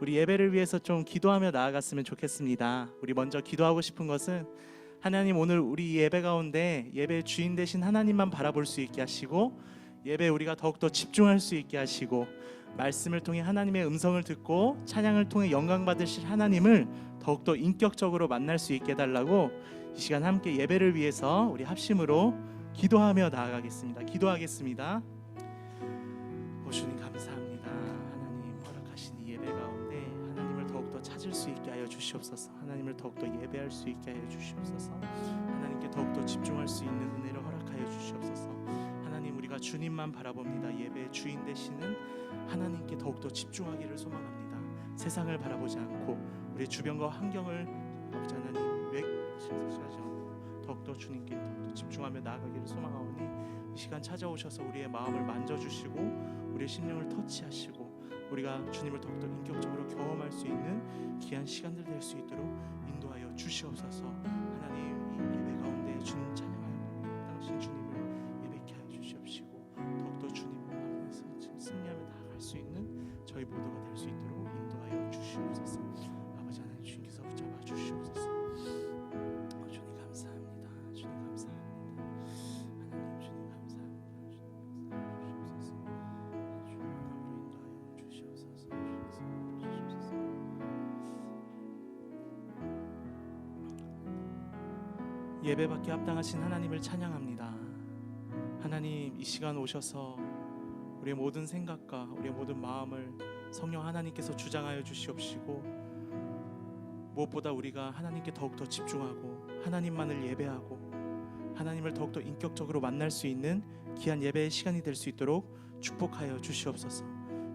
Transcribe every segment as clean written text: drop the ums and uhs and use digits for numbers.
우리 예배를 위해서 좀 기도하며 나아갔으면 좋겠습니다. 우리 먼저 기도하고 싶은 것은 하나님, 오늘 우리 예배 가운데 예배의 주인 되신 하나님만 바라볼 수 있게 하시고, 예배에 우리가 더욱더 집중할 수 있게 하시고, 말씀을 통해 하나님의 음성을 듣고 찬양을 통해 영광 받으실 하나님을 더욱더 인격적으로 만날 수 있게 해달라고 이 시간 함께 예배를 위해서 우리 합심으로 기도하며 나아가겠습니다. 기도하겠습니다. 주님 감사합니다. 하나님 허락하신 이 예배 가운데 하나님을 더욱더 찾을 수 있게 하여 주시옵소서. 하나님을 더욱더 예배할 수 있게 하여 주시옵소서. 하나님께 더욱더 집중할 수 있는 은혜를 허락하여 주시옵소서. 하나님, 우리가 주님만 바라봅니다. 예배의 주인 되시는 하나님께 더욱더 집중하기를 소망합니다. 세상을 바라보지 않고 우리 주변과 환경을 아버지 하나님 외면하지 않고 더욱더 주님께 더욱더 집중하며 나아가기를 소망하오니 이 시간 찾아오셔서 우리의 마음을 만져주시고 우리의 심령을 터치하시고 우리가 주님을 더욱더 인격적으로 경험할 수 있는 귀한 시간들 될 수 있도록 인도하여 주시옵소서. 하나님, 이 예배 가운데 주님 찬양하여 당신 주님을 예배케 하여 주시옵시고 더욱더 주님을 만나서 승리하며 나아갈 수 있는 저희 모두가 될 수 있도록 인도하여 주시옵소서. 아버지 하나님, 주님께서 붙잡아 주시옵소서. 주님 감사합니다. 주님 감사합니다. 하나님, 주님 감사합니다. 주님 주시옵소서. 예배받기 합당하신 하나님을 찬양합니다. 하나님, 이 시간 오셔서 우리의 모든 생각과 우리의 모든 마음을 성령 하나님께서 주장하여 주시옵시고, 무엇보다 우리가 하나님께 더욱더 집중하고 하나님만을 예배하고 하나님을 더욱더 인격적으로 만날 수 있는 귀한 예배의 시간이 될 수 있도록 축복하여 주시옵소서.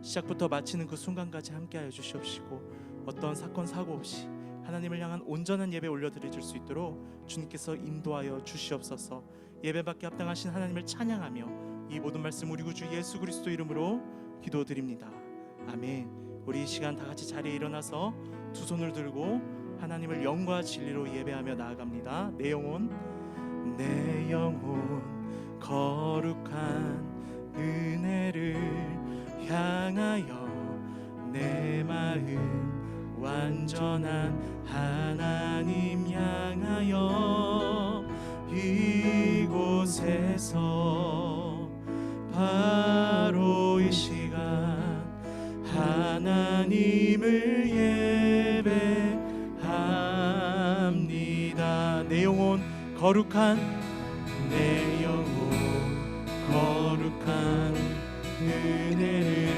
시작부터 마치는 그 순간까지 함께하여 주시옵시고, 어떤 사건 사고 없이 하나님을 향한 온전한 예배 올려드릴 수 있도록 주님께서 인도하여 주시옵소서. 예배받기 합당하신 하나님을 찬양하며 이 모든 말씀 우리 구주 예수 그리스도 이름으로 기도드립니다. 아멘. 우리 이 시간 다 같이 자리에 일어나서 두 손을 들고 하나님을 영과 진리로 예배하며 나아갑니다. 내 영혼 거룩한 은혜를 향하여 내 마음 완전한 하나님 향하여 이곳에서 바로 이 시간 하나님을 예배합니다. 내 영혼 거룩한 은혜를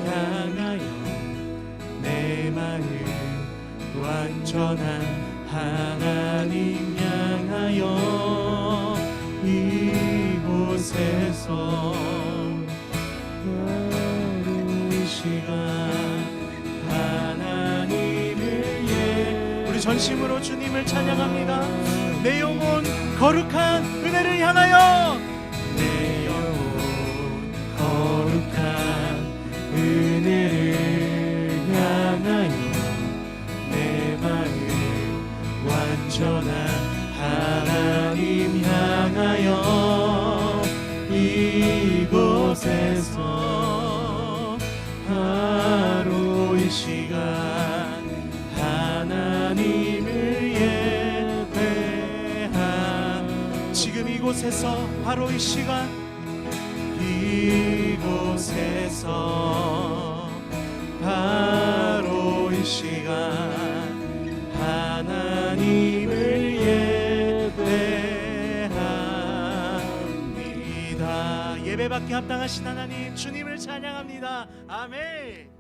향하여 내 마음 완전한 하나님 향하여 이곳에서 이 시간 하나님을 우리 전심으로 주님을 찬양합니다. 내 영혼 거룩한 은혜를 향하여 내 영혼 거룩한 은혜를 향하여 내 마음 완전한 하나님 향하여 이곳에서 바로 이 시간 하나님을 예배한 지금 이곳에서 바로 이 시간 이곳에서 바로 이 시간 하나님을 예배합니다. 예배받기 합당하신 하나님 주님을 찬양합니다. 아멘.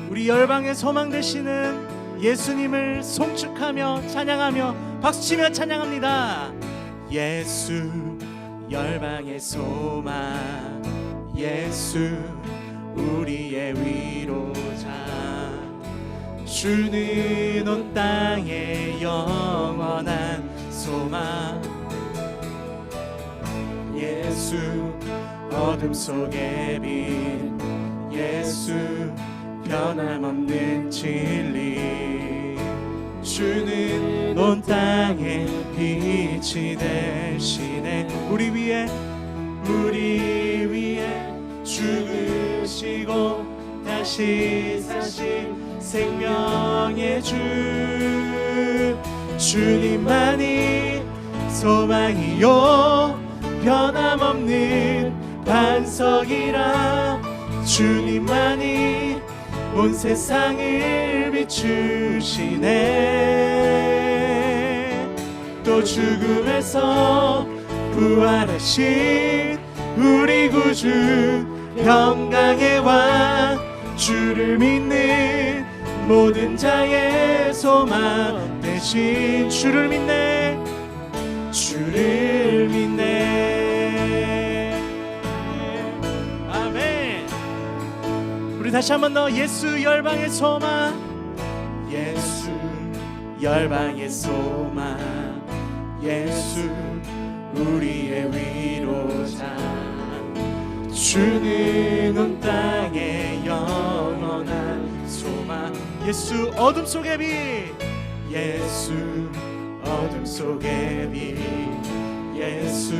우리 열방의 소망 되시는 예수님을 송축하며 찬양하며 박수치며 찬양합니다. 예수 열방의 소망, 예수 우리의 위로자, 주는 온 땅의 영원한 소망, 예수 어둠 속의 빛, 예수 변함없는 진리, 주는 온 땅의 빛이 되시네. 우리 위에 우리 위해 죽으시고 다시 사신 생명의 주 주님만이 소망이요 변함없는 반석이라 주님만이 온 세상을 비추시네 또 죽음에서 부활하신 우리 구주 평강의 왕 주를 믿는 모든 자의 소망 대신 주를 믿네 주를 믿네 아멘. 우리 다시 한번 더 예수 열방의 소망 예수 열방의 소망 예수 우리의 위로자 주는 온 땅의 영원한 소망 예수 어둠 속의 빛 예수 어둠 속의 빛 예수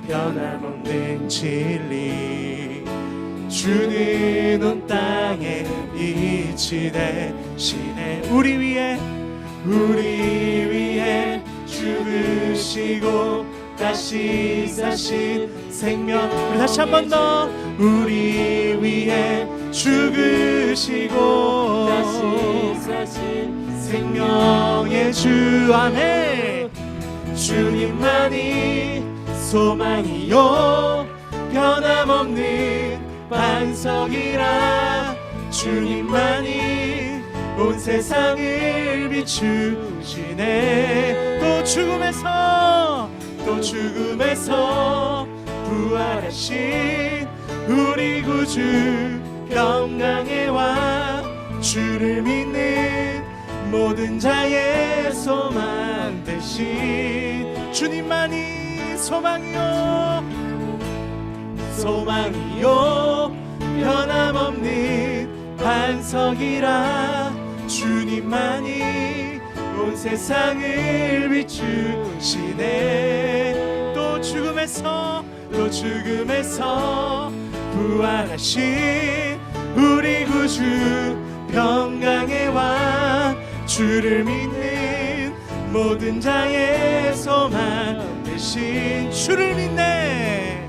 변함없는 진리 주는 온 땅에 빛이 되시네 우리 위해 죽으시고 다시 사신 생명 우리 다시 한 번 더 우리 위해 죽으시고 다시 사신 생명의 주 아멘 주님만이 소망이요 변함없는 반석이라 주님만이 온 세상을 비추시네 또 죽음에서 부활하신 우리 구주 평강의 왕 주를 믿는 모든 자의 소망 대신 주님만이 소망이요 변함없는 반석이라 주님만이 온 세상을 비추시네 또 죽음에서 부활하신 우리 구주 평강의 왕 주를 믿는 모든 자의 소망 대신 주를 믿네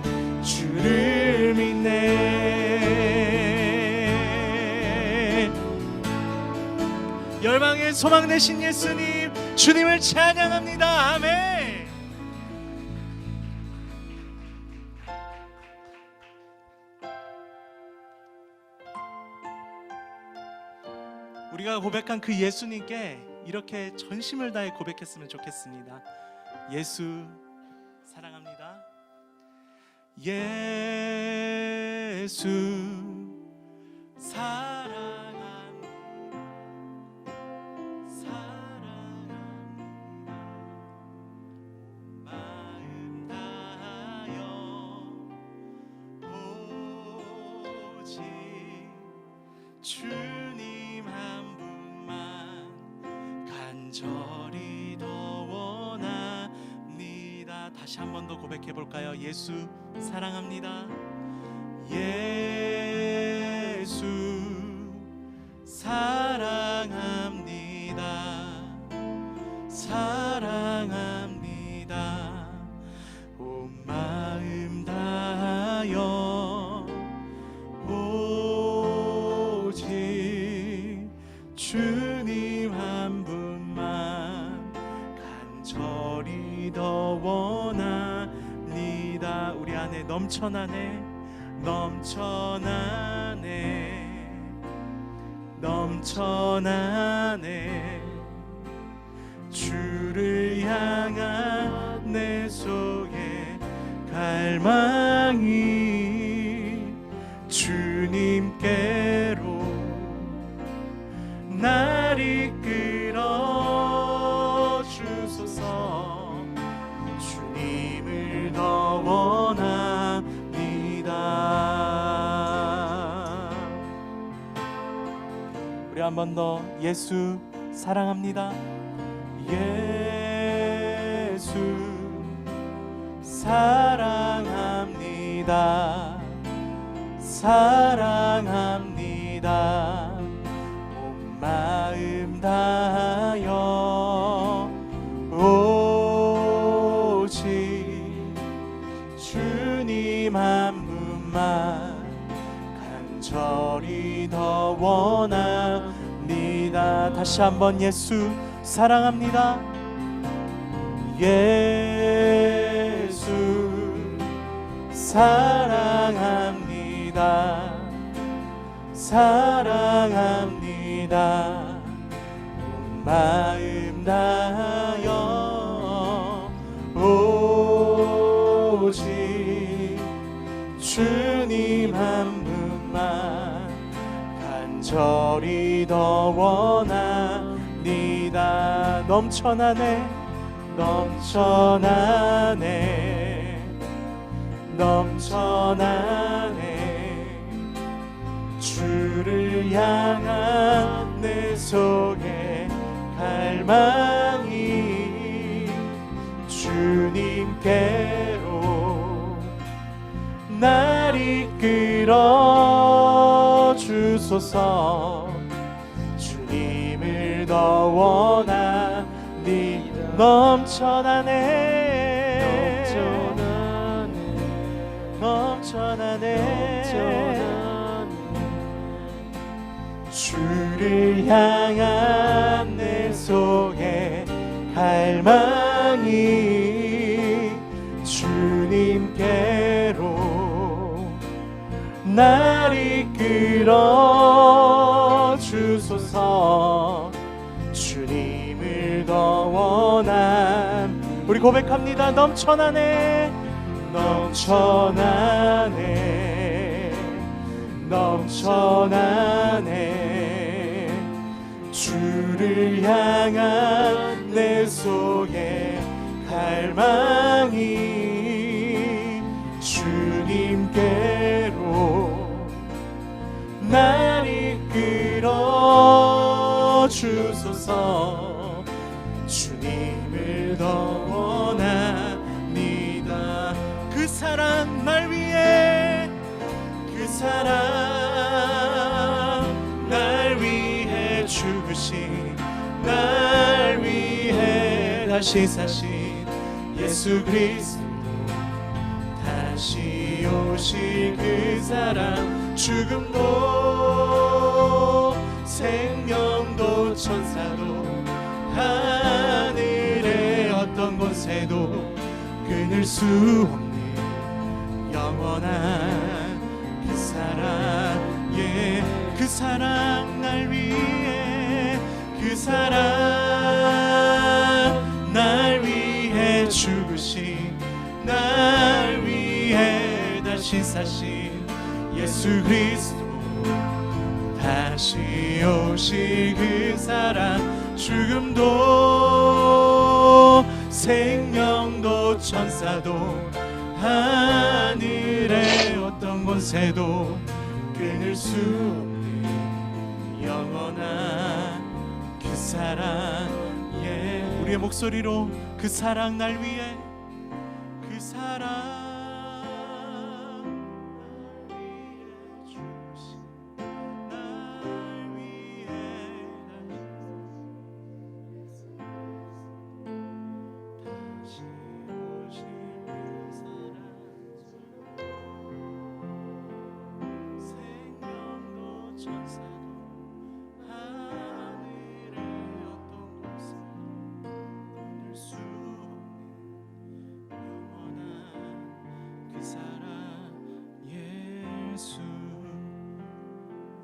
열방의 소망 되신 예수님 주님을 찬양합니다 아멘. 우리가 고백한 그 예수님께 이렇게 전심을 다해 고백했으면 좋겠습니다. 예수 사랑합니다. 예수 사랑합니다. 마음 다하여 오직 주님 한 분만 간절히 더 원합니다. 다시 한 번 더 고백해 볼까요? 예수 사랑합니다. 예수 사랑합니다. 사랑합니다. 온 마음 다하여 오직 주님 한 분만 간절히 더 원합니다. 우리 안에 넘쳐나네 주를 향한 내 속에 갈망이 주님께로 날 이끌어 주소서. 주님을 더 원합니다. 우리 한 번 더 예수 사랑합니다. 예수 사랑합니다. 사랑합니다. 사랑합니다. 온 마음 다하여 오직 주님 한 분만 간절히 더 원합니다. 다시 한번 예수 사랑합니다. 예수 사랑합니다. 사랑합니다. 온 마음 다하여 오직 주님 한 분만 간절히 더 원합니다. 넘쳐나네 넘쳐나네 넘쳐나네 주를 향한 내 속에 갈망이 주님께로 날 이끌어 주소서. 주님을 더 원하니 넘쳐나네 넘쳐나네 주를 향한 내 속에 갈망이 주님께로 날 이끌어 주소서. 주님을 더 원함 우리 고백합니다. 넘쳐나네 넘쳐나네 넘쳐나네 주를 향한 내 속에 갈망이 주님께로 날 이끌어 주소서. 주님을 더 원합니다. 그 사랑 날 위해 그 사랑 날 위해 죽으신 날 위해 다시 사신 예수 그리스도 다시 오실 그 사랑 죽음도 생명도 천사도 하늘의 어떤 곳에도 끊을 수 없는 영원한 그 사랑 예 그 사랑 날 위해 그 사랑 날 위해 죽으신 날 위해 다시 사신 예수 그리스도 다시 오실 그 사랑 죽음도 생명도 천사도 하늘의 어떤 곳에도 끊을 수 없는 영원한 그 사랑 예 우리의 목소리로 그 사랑 날 위해 그 사랑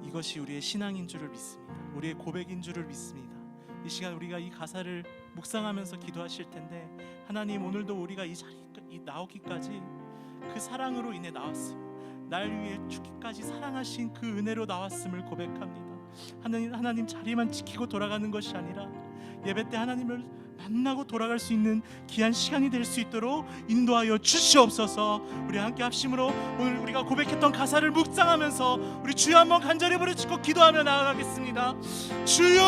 이것이 우리의 신앙인 줄을 믿습니다. 우리의 고백인 줄을 믿습니다. 이 시간 우리가 이 가사를 묵상하면서 기도하실 텐데 하나님 오늘도 우리가 이 자리에 나오기까지 그 사랑으로 인해 나왔습니다. 날 위해 죽기까지 사랑하신 그 은혜로 나왔음을 고백합니다. 하나님 자리만 지키고 돌아가는 것이 아니라 예배 때 하나님을 만나고 돌아갈 수 있는 귀한 시간이 될 수 있도록 인도하여 주시옵소서. 우리 함께 합심으로 오늘 우리가 고백했던 가사를 묵상하면서 우리 주여 한번 간절히 부르짖고 기도하며 나아가겠습니다. 주여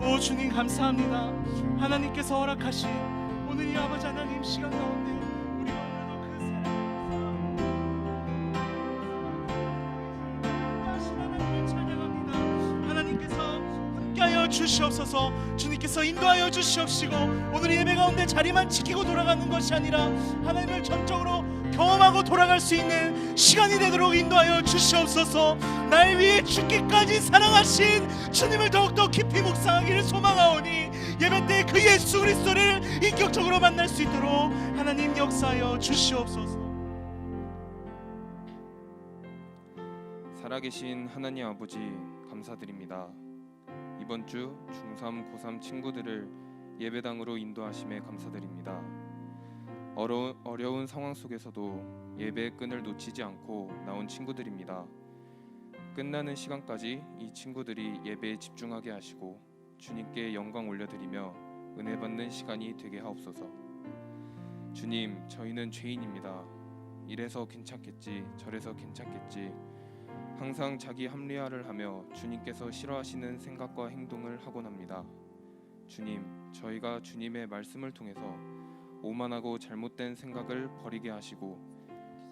오 주님 감사합니다. 하나님께서 허락하신 오늘 이 아버지 하나님 시간 가운데 우리가 오늘도 그 인도하여 주시옵소서. 주님께서 인도하여 주시옵시고 오늘 예배 가운데 자리만 지키고 돌아가는 것이 아니라 하나님을 전적으로 경험하고 돌아갈 수 있는 시간이 되도록 인도하여 주시옵소서. 날 위해 죽기까지 사랑하신 주님을 더욱더 깊이 묵상하기를 소망하오니 예배 때 그 예수 그리스도를 인격적으로 만날 수 있도록 하나님 역사하여 주시옵소서. 살아계신 하나님 아버지 감사드립니다. 이번 주 중3, 고3 친구들을 예배당으로 인도하심에 감사드립니다. 어려운 상황 속에서도 예배의 끈을 놓치지 않고 나온 친구들입니다. 끝나는 시간까지 이 친구들이 예배에 집중하게 하시고 주님께 영광 올려드리며 은혜 받는 시간이 되게 하옵소서. 주님, 저희는 죄인입니다. 이래서 괜찮겠지, 저래서 괜찮겠지, 항상 자기 합리화를 하며 주님께서 싫어하시는 생각과 행동을 하곤 합니다. 주님, 저희가 주님의 말씀을 통해서 오만하고 잘못된 생각을 버리게 하시고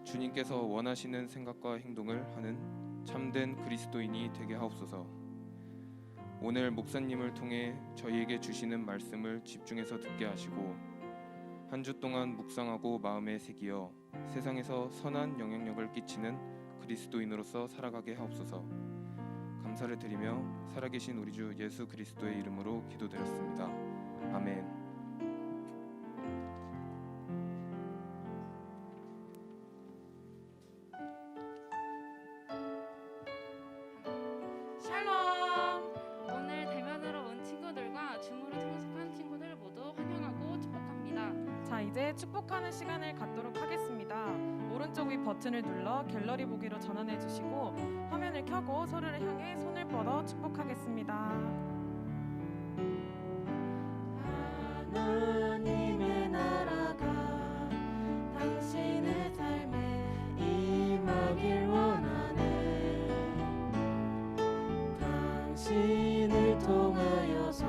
주님께서 원하시는 생각과 행동을 하는 참된 그리스도인이 되게 하옵소서. 오늘 목사님을 통해 저희에게 주시는 말씀을 집중해서 듣게 하시고 한 주 동안 묵상하고 마음에 새기어 세상에서 선한 영향력을 끼치는 그리스도인으로서 살아가게 하옵소서. 감사를 드리며 살아계신 우리 주 예수 그리스도의 이름으로 기도드렸습니다. 아멘. 샬롬! 오늘 대면으로 온 친구들과 줌으로 참석한 친구들 모두 환영하고 축복합니다. 자, 이제 축복하는 시간을 갖도록 하겠습니다. 오른쪽 위 버튼을 눌러 갤러리 보기로 전환해 주시고 화면을 켜고 서로를 향해 손을 뻗어 축복하겠습니다. 하나님의 나라가 당신의 삶에 임하길 원하네. 당신을 통하여서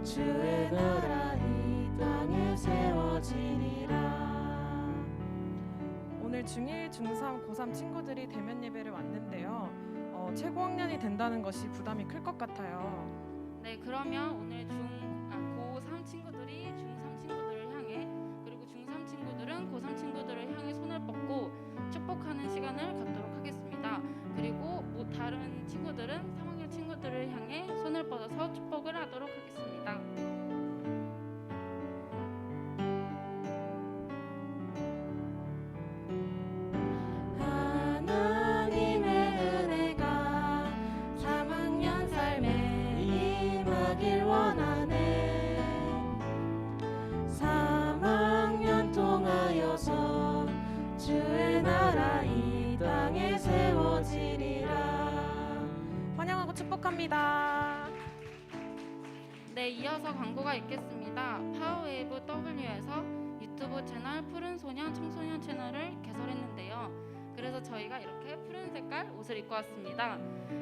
주의 나라 이 땅에 세워지리라. 오늘 중1, 중3, 고3 친구들이 대면 예배를 왔는데요. 최고 학년이 된다는 것이 부담이 클 것 같아요. 네, 그러면 오늘 고3 친구들이 중3 친구들을 향해 그리고 중3 친구들은 고3 친구들을 향해 손을 뻗고 축복하는 시간을 갖도록 하겠습니다. 그리고 다른 친구들은 3학년 친구들을 향해 손을 뻗어서 축복을 하도록 하겠습니다. 주의 나라 이 땅에 세워지리라. 환영하고 축복합니다. 네, 이어서 광고가 있겠습니다. 파워웨이브 W에서 유튜브 채널 푸른 소년 청소년 채널을 개설했는데요. 그래서 저희가 이렇게 푸른 색깔 옷을 입고 왔습니다.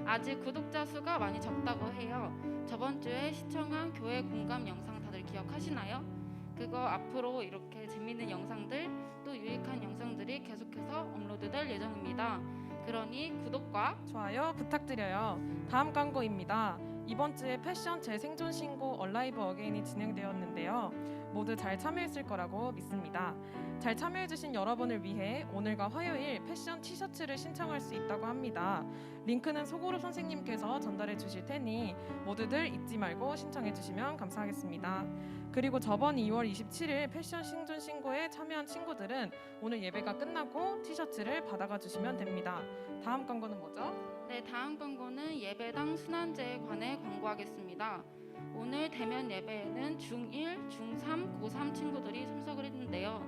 아직 구독자 수가 많이 적다고 해요. 저번 주에 시청한 교회 공감 영상 다들 기억하시나요? 그거 앞으로 이렇게 재밌는 영상들 또 유익한 영상들이 계속해서 업로드될 예정입니다. 그러니 구독과 좋아요 부탁드려요. 다음 광고입니다. 이번 주에 패션 재생존 신고 얼라이브 어게인이 진행되었는데요. 모두 잘 참여했을 거라고 믿습니다. 잘 참여해주신 여러분을 위해 오늘과 화요일 패션 티셔츠를 신청할 수 있다고 합니다. 링크는 소고로 선생님께서 전달해 주실 테니 모두들 잊지 말고 신청해 주시면 감사하겠습니다. 그리고 저번 2월 27일 패션 생존 신고에 참여한 친구들은 오늘 예배가 끝나고 티셔츠를 받아가 주시면 됩니다. 다음 광고는 뭐죠? 네, 다음 광고는 예배당 순환제에 관해 광고하겠습니다. 오늘 대면 예배에는 중1, 중3, 고3 친구들이 참석을 했는데요.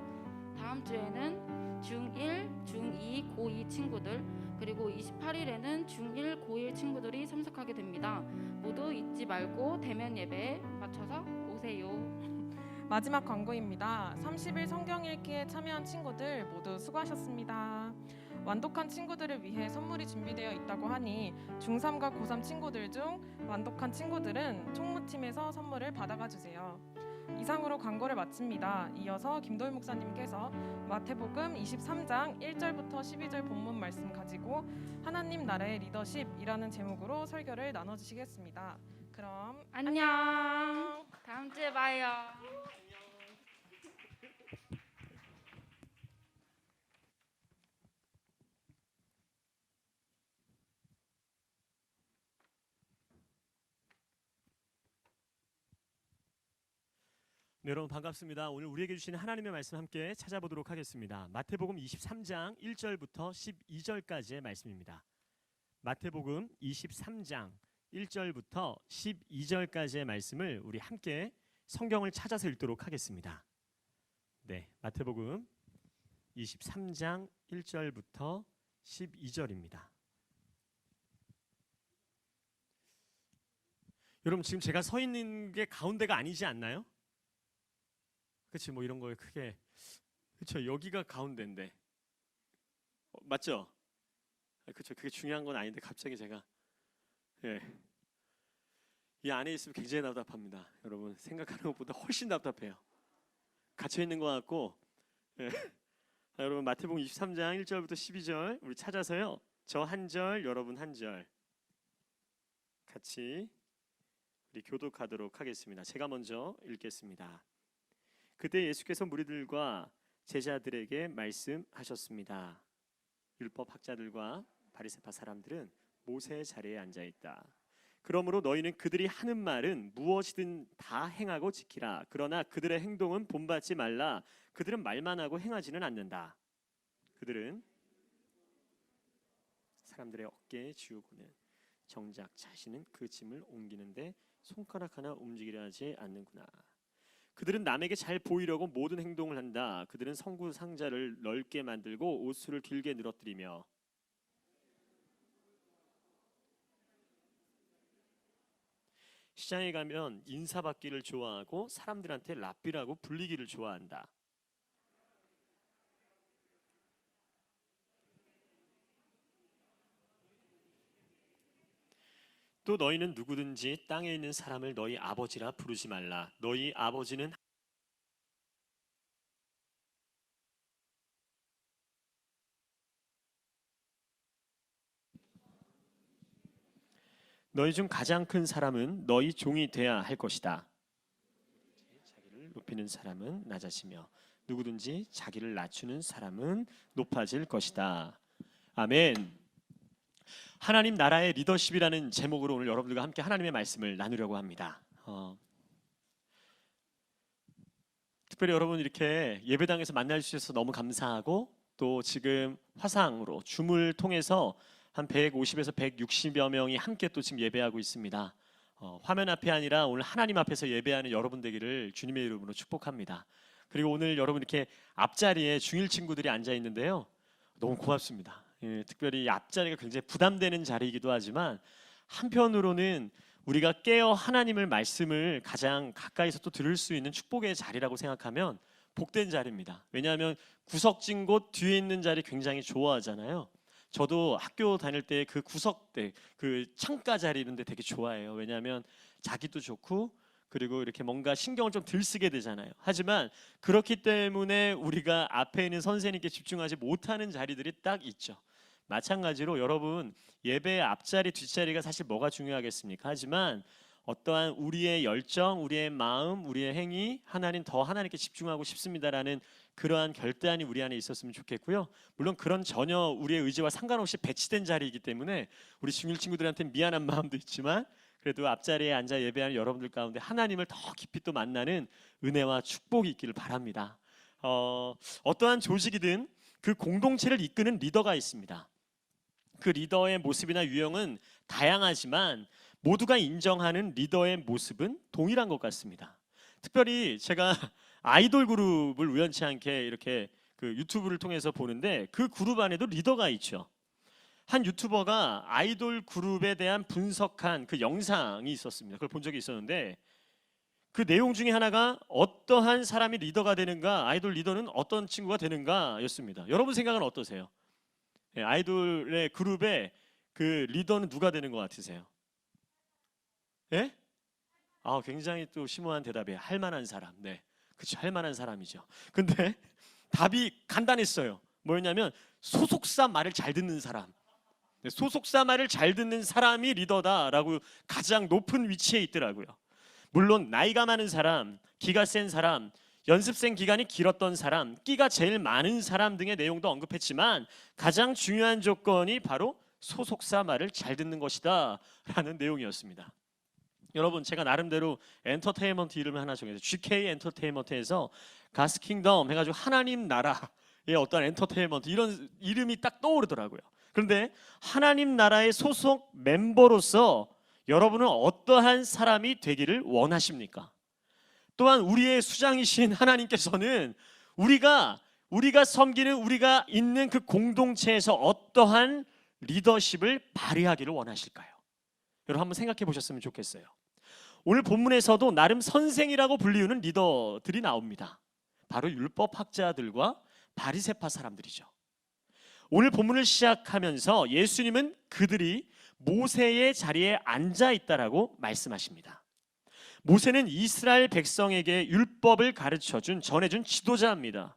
다음 주에는 중1, 중2, 고2 친구들 그리고 28일에는 중1, 고1 친구들이 참석하게 됩니다. 모두 잊지 말고 대면 예배에 맞춰서 오세요. 마지막 광고입니다. 30일 성경 읽기에 참여한 친구들 모두 수고하셨습니다. 완독한 친구들을 위해 선물이 준비되어 있다고 하니 중3과 고3 친구들 중 완독한 친구들은 총무팀에서 선물을 받아가 주세요. 이상으로 광고를 마칩니다. 이어서 김도일 목사님께서 마태복음 23장 1절부터 12절 본문 말씀 가지고 하나님 나라의 리더십이라는 제목으로 설교를 나눠주시겠습니다. 그럼 안녕. 다음 주에 봐요. 네, 여러분 반갑습니다. 오늘 우리에게 주시는 하나님의 말씀 함께 찾아보도록 하겠습니다. 마태복음 23장 1절부터 12절까지의 말씀입니다. 마태복음 23장 1절부터 12절까지의 말씀을 우리 함께 성경을 찾아서 읽도록 하겠습니다. 네, 마태복음 23장 1절부터 12절입니다. 여러분 지금 제가 서 있는 게 가운데가 아니지 않나요? 그치, 뭐 이런 거에 크게, 그쵸, 여기가 가운데인데, 맞죠? 그쵸, 그게 중요한 건 아닌데 갑자기 제가, 예, 이 안에 있으면 굉장히 답답합니다. 여러분 생각하는 것보다 훨씬 답답해요. 갇혀 있는 것 같고, 예. 여러분 마태복음 23장 1절부터 12절 우리 찾아서요. 저 한 절, 여러분 한 절 같이 우리 교독하도록 하겠습니다. 제가 먼저 읽겠습니다. 그때 예수께서 무리들과 제자들에게 말씀하셨습니다. 율법 학자들과 바리새파 사람들은 모세의 자리에 앉아 있다. 그러므로 너희는 그들이 하는 말은 무엇이든 다 행하고 지키라. 그러나 그들의 행동은 본받지 말라. 그들은 말만 하고 행하지는 않는다. 그들은 사람들의 어깨에 지우고는 정작 자신은 그 짐을 옮기는데 손가락 하나 움직이려 하지 않는구나. 그들은 남에게 잘 보이려고 모든 행동을 한다. 그들은 성구 상자를 넓게 만들고 옷수를 길게 늘어뜨리며 시장에 가면 인사받기를 좋아하고 사람들한테 랍비라고 불리기를 좋아한다. 또 너희는 누구든지 땅에 있는 사람을 너희 아버지라 부르지 말라. 너희 아버지는 너희 중 가장 큰 사람은 너희 종이 돼야 할 것이다. 자기를 높이는 사람은 낮아지며 누구든지 자기를 낮추는 사람은 높아질 것이다. 아멘. 하나님 나라의 리더십이라는 제목으로 오늘 여러분들과 함께 하나님의 말씀을 나누려고 합니다. 특별히 여러분 이렇게 예배당에서 만날 수 있어서 너무 감사하고, 또 지금 화상으로 줌을 통해서 한 150에서 160여 명이 함께 또 지금 예배하고 있습니다. 화면 앞이 아니라 오늘 하나님 앞에서 예배하는 여러분 되기를 주님의 이름으로 축복합니다. 그리고 오늘 여러분 이렇게 앞자리에 중일 친구들이 앉아 있는데요, 너무 고맙습니다. 예, 특별히 앞자리가 굉장히 부담되는 자리이기도 하지만 한편으로는 우리가 깨어 하나님을 말씀을 가장 가까이서 또 들을 수 있는 축복의 자리라고 생각하면 복된 자리입니다. 왜냐하면 구석진 곳 뒤에 있는 자리 굉장히 좋아하잖아요. 저도 학교 다닐 때 그 구석대, 그 창가 자리 이런 데 되게 좋아해요. 왜냐하면 자기도 좋고, 그리고 이렇게 뭔가 신경을 좀 덜 쓰게 되잖아요. 하지만 그렇기 때문에 우리가 앞에 있는 선생님께 집중하지 못하는 자리들이 딱 있죠. 마찬가지로 여러분 예배의 앞자리 뒷자리가 사실 뭐가 중요하겠습니까? 하지만 어떠한 우리의 열정, 우리의 마음, 우리의 행위, 하나님 더 하나님께 집중하고 싶습니다라는 그러한 결단이 우리 안에 있었으면 좋겠고요. 물론 그런 전혀 우리의 의지와 상관없이 배치된 자리이기 때문에 우리 중일 친구들한테 미안한 마음도 있지만, 그래도 앞자리에 앉아 예배하는 여러분들 가운데 하나님을 더 깊이 또 만나는 은혜와 축복이 있기를 바랍니다. 어떠한 조직이든 그 공동체를 이끄는 리더가 있습니다. 그 리더의 모습이나 유형은 다양하지만 모두가 인정하는 리더의 모습은 동일한 것 같습니다. 특별히 제가 아이돌 그룹을 우연치 않게 이렇게 그 유튜브를 통해서 보는데, 그 그룹 안에도 리더가 있죠. 한 유튜버가 아이돌 그룹에 대한 분석한 그 영상이 있었습니다. 그걸 본 적이 있었는데, 그 내용 중에 하나가 어떠한 사람이 리더가 되는가, 아이돌 리더는 어떤 친구가 되는가 였습니다. 여러분 생각은 어떠세요? 아이돌의 그룹의 그 리더는 누가 되는 것 같으세요? 예? 굉장히 또 심오한 대답이에요. 할 만한 사람. 네, 그렇죠. 할 만한 사람이죠. 근데 답이 간단했어요. 뭐였냐면 소속사 말을 잘 듣는 사람. 소속사 말을 잘 듣는 사람이 리더다라고 가장 높은 위치에 있더라고요. 물론 나이가 많은 사람, 기가 센 사람, 연습생 기간이 길었던 사람, 끼가 제일 많은 사람 등의 내용도 언급했지만 가장 중요한 조건이 바로 소속사 말을 잘 듣는 것이다 라는 내용이었습니다. 여러분, 제가 나름대로 엔터테인먼트 이름을 하나 정해서 GK 엔터테인먼트에서 가스 킹덤 해가지고 하나님 나라의 어떤 엔터테인먼트 이런 이름이 딱 떠오르더라고요. 그런데 하나님 나라의 소속 멤버로서 여러분은 어떠한 사람이 되기를 원하십니까? 또한 우리의 수장이신 하나님께서는 우리가 섬기는, 우리가 있는 그 공동체에서 어떠한 리더십을 발휘하기를 원하실까요? 여러분 한번 생각해 보셨으면 좋겠어요. 오늘 본문에서도 나름 선생이라고 불리우는 리더들이 나옵니다. 바로 율법학자들과 바리새파 사람들이죠. 오늘 본문을 시작하면서 예수님은 그들이 모세의 자리에 앉아 있다라고 말씀하십니다. 모세는 이스라엘 백성에게 율법을 가르쳐준, 전해준 지도자입니다.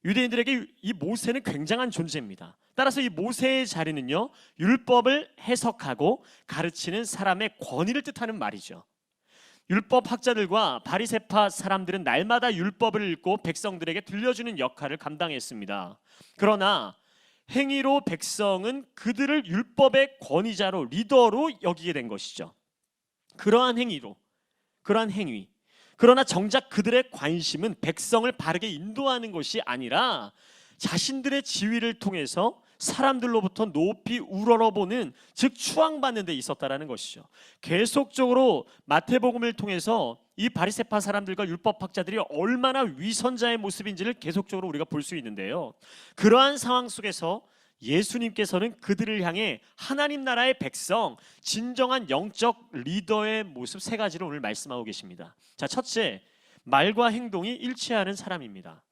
유대인들에게 이 모세는 굉장한 존재입니다. 따라서 이 모세의 자리는요, 율법을 해석하고 가르치는 사람의 권위를 뜻하는 말이죠. 율법 학자들과 바리새파 사람들은 날마다 율법을 읽고 백성들에게 들려주는 역할을 감당했습니다. 그러나 행위로 백성은 그들을 율법의 권위자로, 리더로 여기게 된 것이죠. 그러한 행위, 그러나 정작 그들의 관심은 백성을 바르게 인도하는 것이 아니라 자신들의 지위를 통해서 사람들로부터 높이 우러러보는, 즉 추앙받는 데 있었다라는 것이죠. 계속적으로 마태복음을 통해서 이 바리새파 사람들과 율법학자들이 얼마나 위선자의 모습인지를 계속적으로 우리가 볼 수 있는데요. 그러한 상황 속에서 예수님께서는 그들을 향해 하나님 나라의 백성, 진정한 영적 리더의 모습 세 가지를 오늘 말씀하고 계십니다. 자, 첫째, 말과 행동이 일치하는 사람입니다.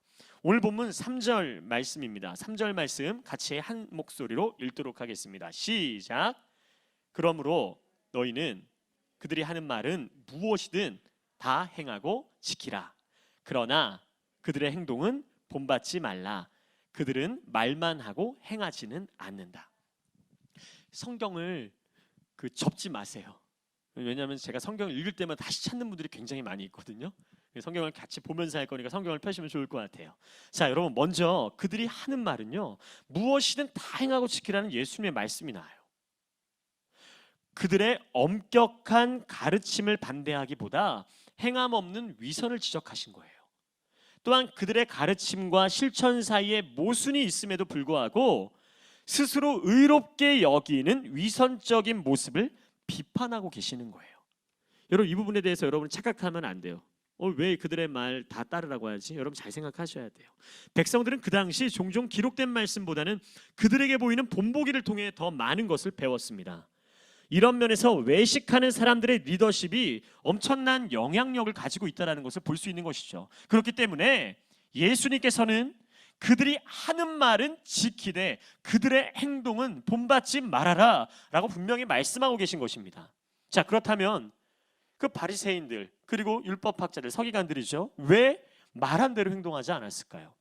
오늘 본문 3절 말씀입니다. 3절 말씀 같이 한 목소리로 읽도록 하겠습니다. 시작. 그러므로 너희는 그들이 하는 말은 무엇이든 다 행하고 지키라. 그러나 그들의 행동은 본받지 말라. 그들은 말만 하고 행하지는 않는다. 성경을 접지 마세요. 왜냐하면 제가 성경을 읽을 때마다 다시 찾는 분들이 굉장히 많이 있거든요. 성경을 같이 보면서 할 거니까 성경을 펴시면 좋을 것 같아요. 자, 여러분, 먼저 그들이 하는 말은요, 무엇이든 다 행하고 지키라는 예수님의 말씀이 나와요. 그들의 엄격한 가르침을 반대하기보다 행함 없는 위선을 지적하신 거예요. 또한 그들의 가르침과 실천 사이에 모순이 있음에도 불구하고 스스로 의롭게 여기는 위선적인 모습을 비판하고 계시는 거예요. 여러분, 이 부분에 대해서 여러분 착각하면 안 돼요. 왜 그들의 말 다 따르라고 하지? 여러분 잘 생각하셔야 돼요. 백성들은 그 당시 종종 기록된 말씀보다는 그들에게 보이는 본보기를 통해 더 많은 것을 배웠습니다. 이런 면에서 외식하는 사람들의 리더십이 엄청난 영향력을 가지고 있다는 것을 볼 수 있는 것이죠. 그렇기 때문에 예수님께서는 그들이 하는 말은 지키되 그들의 행동은 본받지 말아라 라고 분명히 말씀하고 계신 것입니다. 자, 그렇다면 그 바리새인들 그리고 율법학자들, 서기관들이죠, 왜 말한 대로 행동하지 않았을까요?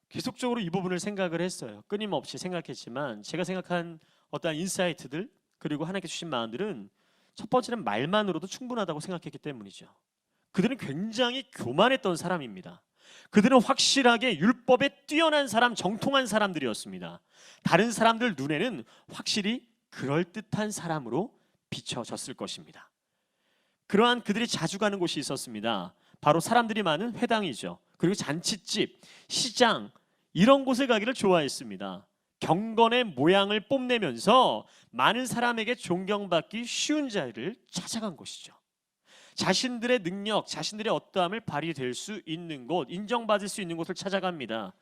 계속적으로 이 부분을 생각을 했어요. 끊임없이 생각했지만 제가 생각한 어떠한 인사이트들 그리고 하나님께 주신 마음들은 첫 번째는 말만으로도 충분하다고 생각했기 때문이죠. 그들은 굉장히 교만했던 사람입니다. 그들은 확실하게 율법에 뛰어난 사람, 정통한 사람들이었습니다. 다른 사람들 눈에는 확실히 그럴듯한 사람으로 비춰졌을 것입니다. 그러한 그들이 자주 가는 곳이 있었습니다. 바로 사람들이 많은 회당이죠. 그리고 잔치집, 시장 이런 곳을 가기를 좋아했습니다. 경건의 모양을 뽐내면서 많은 사람에게 존경받기 쉬운 자리를 찾아간 것이죠. 자신들의 능력, 자신들의 어떠함을 발휘될 수 있는 곳, 인정받을 수 있는 곳을 찾아갑니다.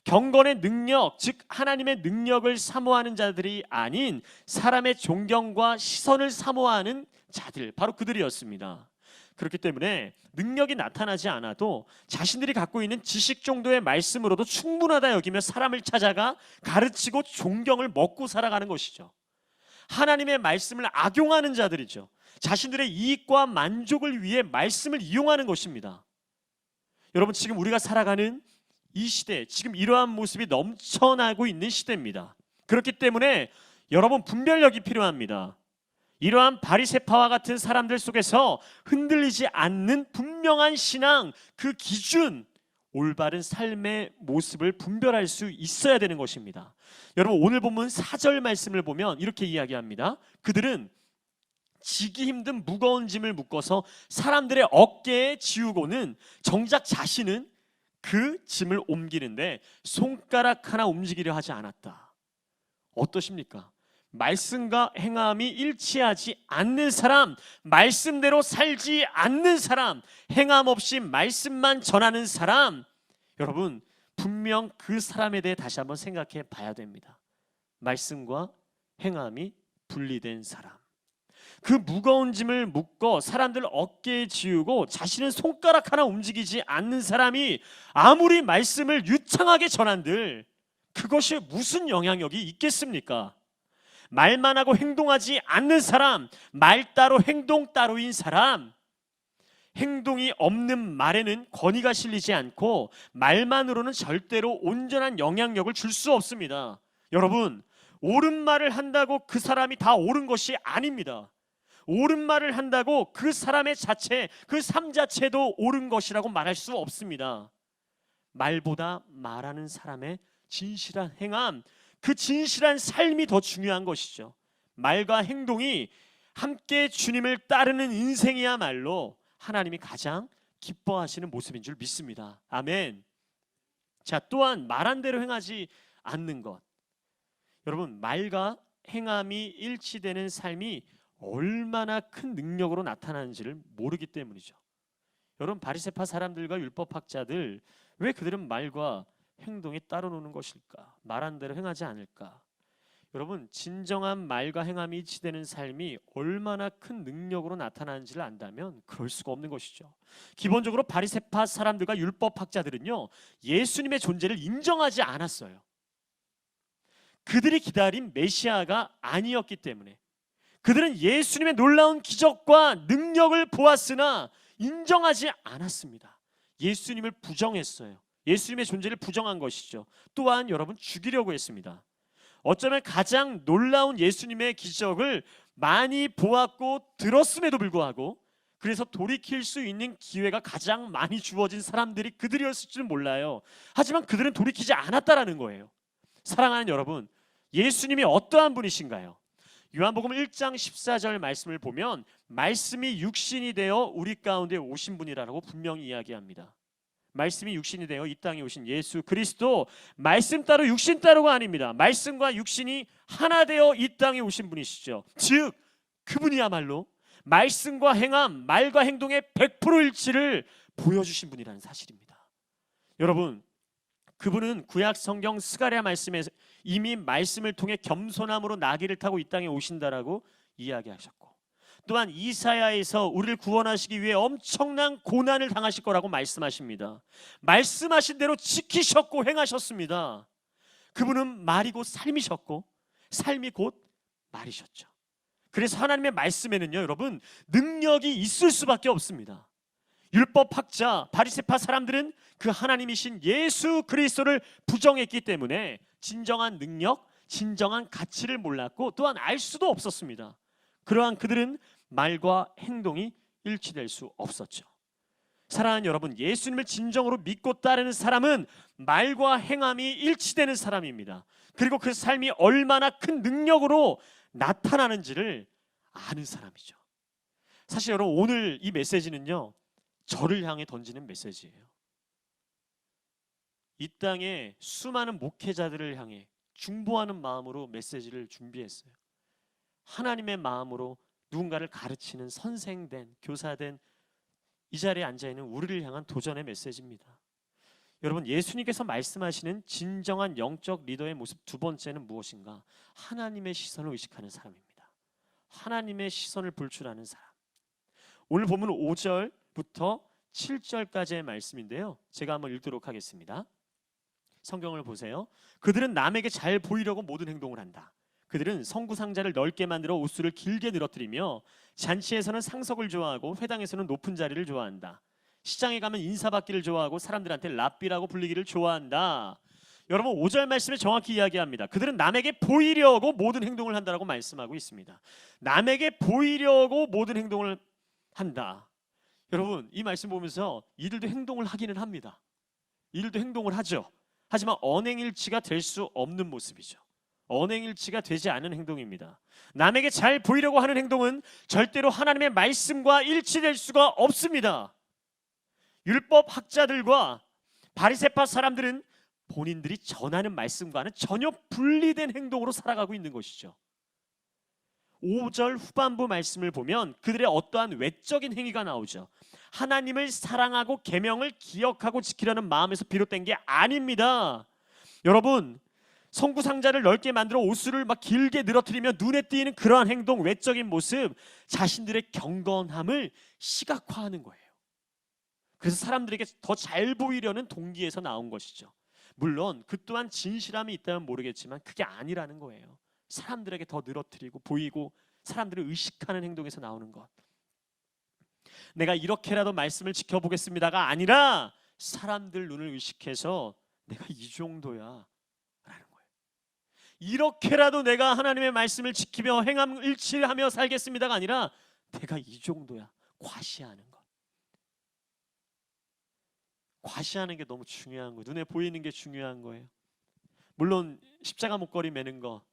경건의 능력, 즉 하나님의 능력을 사모하는 자들이 아닌 사람의 존경과 시선을 사모하는 자들, 바로 그들이었습니다. 그렇기 때문에 능력이 나타나지 않아도 자신들이 갖고 있는 지식 정도의 말씀으로도 충분하다 여기며 사람을 찾아가 가르치고 존경을 먹고 살아가는 것이죠. 하나님의 말씀을 악용하는 자들이죠. 자신들의 이익과 만족을 위해 말씀을 이용하는 것입니다. 여러분, 지금 우리가 살아가는 이 시대, 지금 이러한 모습이 넘쳐나고 있는 시대입니다. 그렇기 때문에 여러분 분별력이 필요합니다. 이러한 바리새파와 같은 사람들 속에서 흔들리지 않는 분명한 신앙, 그 기준, 올바른 삶의 모습을 분별할 수 있어야 되는 것입니다. 여러분 오늘 본문 4절 말씀을 보면 이렇게 이야기합니다. 그들은 지기 힘든 무거운 짐을 묶어서 사람들의 어깨에 지우고는 정작 자신은 그 짐을 옮기는데 손가락 하나 움직이려 하지 않았다. 어떠십니까? 말씀과 행함이 일치하지 않는 사람, 말씀대로 살지 않는 사람, 행함 없이 말씀만 전하는 사람, 여러분 분명 그 사람에 대해 다시 한번 생각해 봐야 됩니다. 말씀과 행함이 분리된 사람, 그 무거운 짐을 묶어 사람들 어깨에 지우고 자신은 손가락 하나 움직이지 않는 사람이 아무리 말씀을 유창하게 전한들 그것이 무슨 영향력이 있겠습니까? 말만 하고 행동하지 않는 사람, 말 따로 행동 따로인 사람, 행동이 없는 말에는 권위가 실리지 않고 말만으로는 절대로 온전한 영향력을 줄 수 없습니다. 여러분, 옳은 말을 한다고 그 사람이 다 옳은 것이 아닙니다. 옳은 말을 한다고 그 사람의 자체, 그 삶 자체도 옳은 것이라고 말할 수 없습니다. 말보다 말하는 사람의 진실한 행함, 그 진실한 삶이 더 중요한 것이죠. 말과 행동이 함께 주님을 따르는 인생이야말로 하나님이 가장 기뻐하시는 모습인 줄 믿습니다. 아멘. 자, 또한 말한 대로 행하지 않는 것. 여러분, 말과 행함이 일치되는 삶이 얼마나 큰 능력으로 나타나는지를 모르기 때문이죠. 여러분, 바리새파 사람들과 율법학자들, 왜 그들은 말과 행동이 따로 노는 것일까? 말한 대로 행하지 않을까? 여러분, 진정한 말과 행함이 일치되는 삶이 얼마나 큰 능력으로 나타나는지를 안다면 그럴 수가 없는 것이죠. 기본적으로 바리새파 사람들과 율법학자들은요, 예수님의 존재를 인정하지 않았어요. 그들이 기다린 메시아가 아니었기 때문에. 그들은 예수님의 놀라운 기적과 능력을 보았으나 인정하지 않았습니다. 예수님을 부정했어요. 예수님의 존재를 부정한 것이죠. 또한 여러분, 죽이려고 했습니다. 어쩌면 가장 놀라운 예수님의 기적을 많이 보았고 들었음에도 불구하고, 그래서 돌이킬 수 있는 기회가 가장 많이 주어진 사람들이 그들이었을지는 몰라요. 하지만 그들은 돌이키지 않았다라는 거예요. 사랑하는 여러분, 예수님이 어떠한 분이신가요? 요한복음 1장 14절 말씀을 보면 말씀이 육신이 되어 우리 가운데 오신 분이라고 분명히 이야기합니다. 말씀이 육신이 되어 이 땅에 오신 예수 그리스도, 말씀 따로 육신 따로가 아닙니다. 말씀과 육신이 하나 되어 이 땅에 오신 분이시죠. 즉 그분이야말로 말씀과 행함, 말과 행동의 100% 일치를 보여주신 분이라는 사실입니다. 여러분, 그분은 구약 성경 스가랴 말씀에 이미 말씀을 통해 겸손함으로 나귀를 타고 이 땅에 오신다라고 이야기하셨고, 또한 이사야에서 우리를 구원하시기 위해 엄청난 고난을 당하실 거라고 말씀하십니다. 말씀하신 대로 지키셨고 행하셨습니다. 그분은 말이고 삶이셨고 삶이 곧 말이셨죠. 그래서 하나님의 말씀에는요, 여러분, 능력이 있을 수밖에 없습니다. 율법학자 바리새파 사람들은 그 하나님이신 예수 그리스도를 부정했기 때문에 진정한 능력, 진정한 가치를 몰랐고 또한 알 수도 없었습니다. 그러한 그들은 말과 행동이 일치될 수 없었죠. 사랑하는 여러분, 예수님을 진정으로 믿고 따르는 사람은 말과 행함이 일치되는 사람입니다. 그리고 그 삶이 얼마나 큰 능력으로 나타나는지를 아는 사람이죠. 사실 여러분, 오늘 이 메시지는요, 저를 향해 던지는 메시지예요. 이 땅에 수많은 목회자들을 향해 중보하는 마음으로 메시지를 준비했어요. 하나님의 마음으로 누군가를 가르치는 선생된, 교사된 이 자리에 앉아있는 우리를 향한 도전의 메시지입니다. 여러분, 예수님께서 말씀하시는 진정한 영적 리더의 모습 두 번째는 무엇인가? 하나님의 시선을 의식하는 사람입니다. 하나님의 시선을 볼 줄 아는 사람. 오늘 보면 5절부터 7절까지의 말씀인데요, 제가 한번 읽도록 하겠습니다. 성경을 보세요. 그들은 남에게 잘 보이려고 모든 행동을 한다. 그들은 성구 상자를 넓게 만들어 옷수를 길게 늘어뜨리며 잔치에서는 상석을 좋아하고 회당에서는 높은 자리를 좋아한다. 시장에 가면 인사받기를 좋아하고 사람들한테 랍비라고 불리기를 좋아한다. 여러분 5절 말씀에 정확히 이야기합니다. 그들은 남에게 보이려고 모든 행동을 한다라고 말씀하고 있습니다. 남에게 보이려고 모든 행동을 한다. 여러분 이 말씀 보면서 이들도 행동을 하기는 합니다. 이들도 행동을 하죠. 하지만 언행일치가 될 수 없는 모습이죠. 언행일치가 되지 않은 행동입니다. 남에게 잘 보이려고 하는 행동은 절대로 하나님의 말씀과 일치될 수가 없습니다. 율법 학자들과 바리새파 사람들은 본인들이 전하는 말씀과는 전혀 분리된 행동으로 살아가고 있는 것이죠. 5절 후반부 말씀을 보면 그들의 어떠한 외적인 행위가 나오죠. 하나님을 사랑하고 계명을 기억하고 지키려는 마음에서 비롯된 게 아닙니다. 여러분 성구 상자를 넓게 만들어 옷수를 막 길게 늘어뜨리며 눈에 띄는 그러한 행동, 외적인 모습, 자신들의 경건함을 시각화하는 거예요. 그래서 사람들에게 더 잘 보이려는 동기에서 나온 것이죠. 물론 그 또한 진실함이 있다면 모르겠지만 그게 아니라는 거예요. 사람들에게 더 늘어뜨리고 보이고 사람들을 의식하는 행동에서 나오는 것. 내가 이렇게라도 말씀을 지켜보겠습니다가 아니라 사람들 눈을 의식해서 내가 이 정도야 라는 거예요. 이렇게라도 내가 하나님의 말씀을 지키며 행함 일치하며 살겠습니다가 아니라 내가 이 정도야, 과시하는 것. 과시하는 게 너무 중요한 거예요. 눈에 보이는 게 중요한 거예요. 물론 십자가 목걸이 매는 거,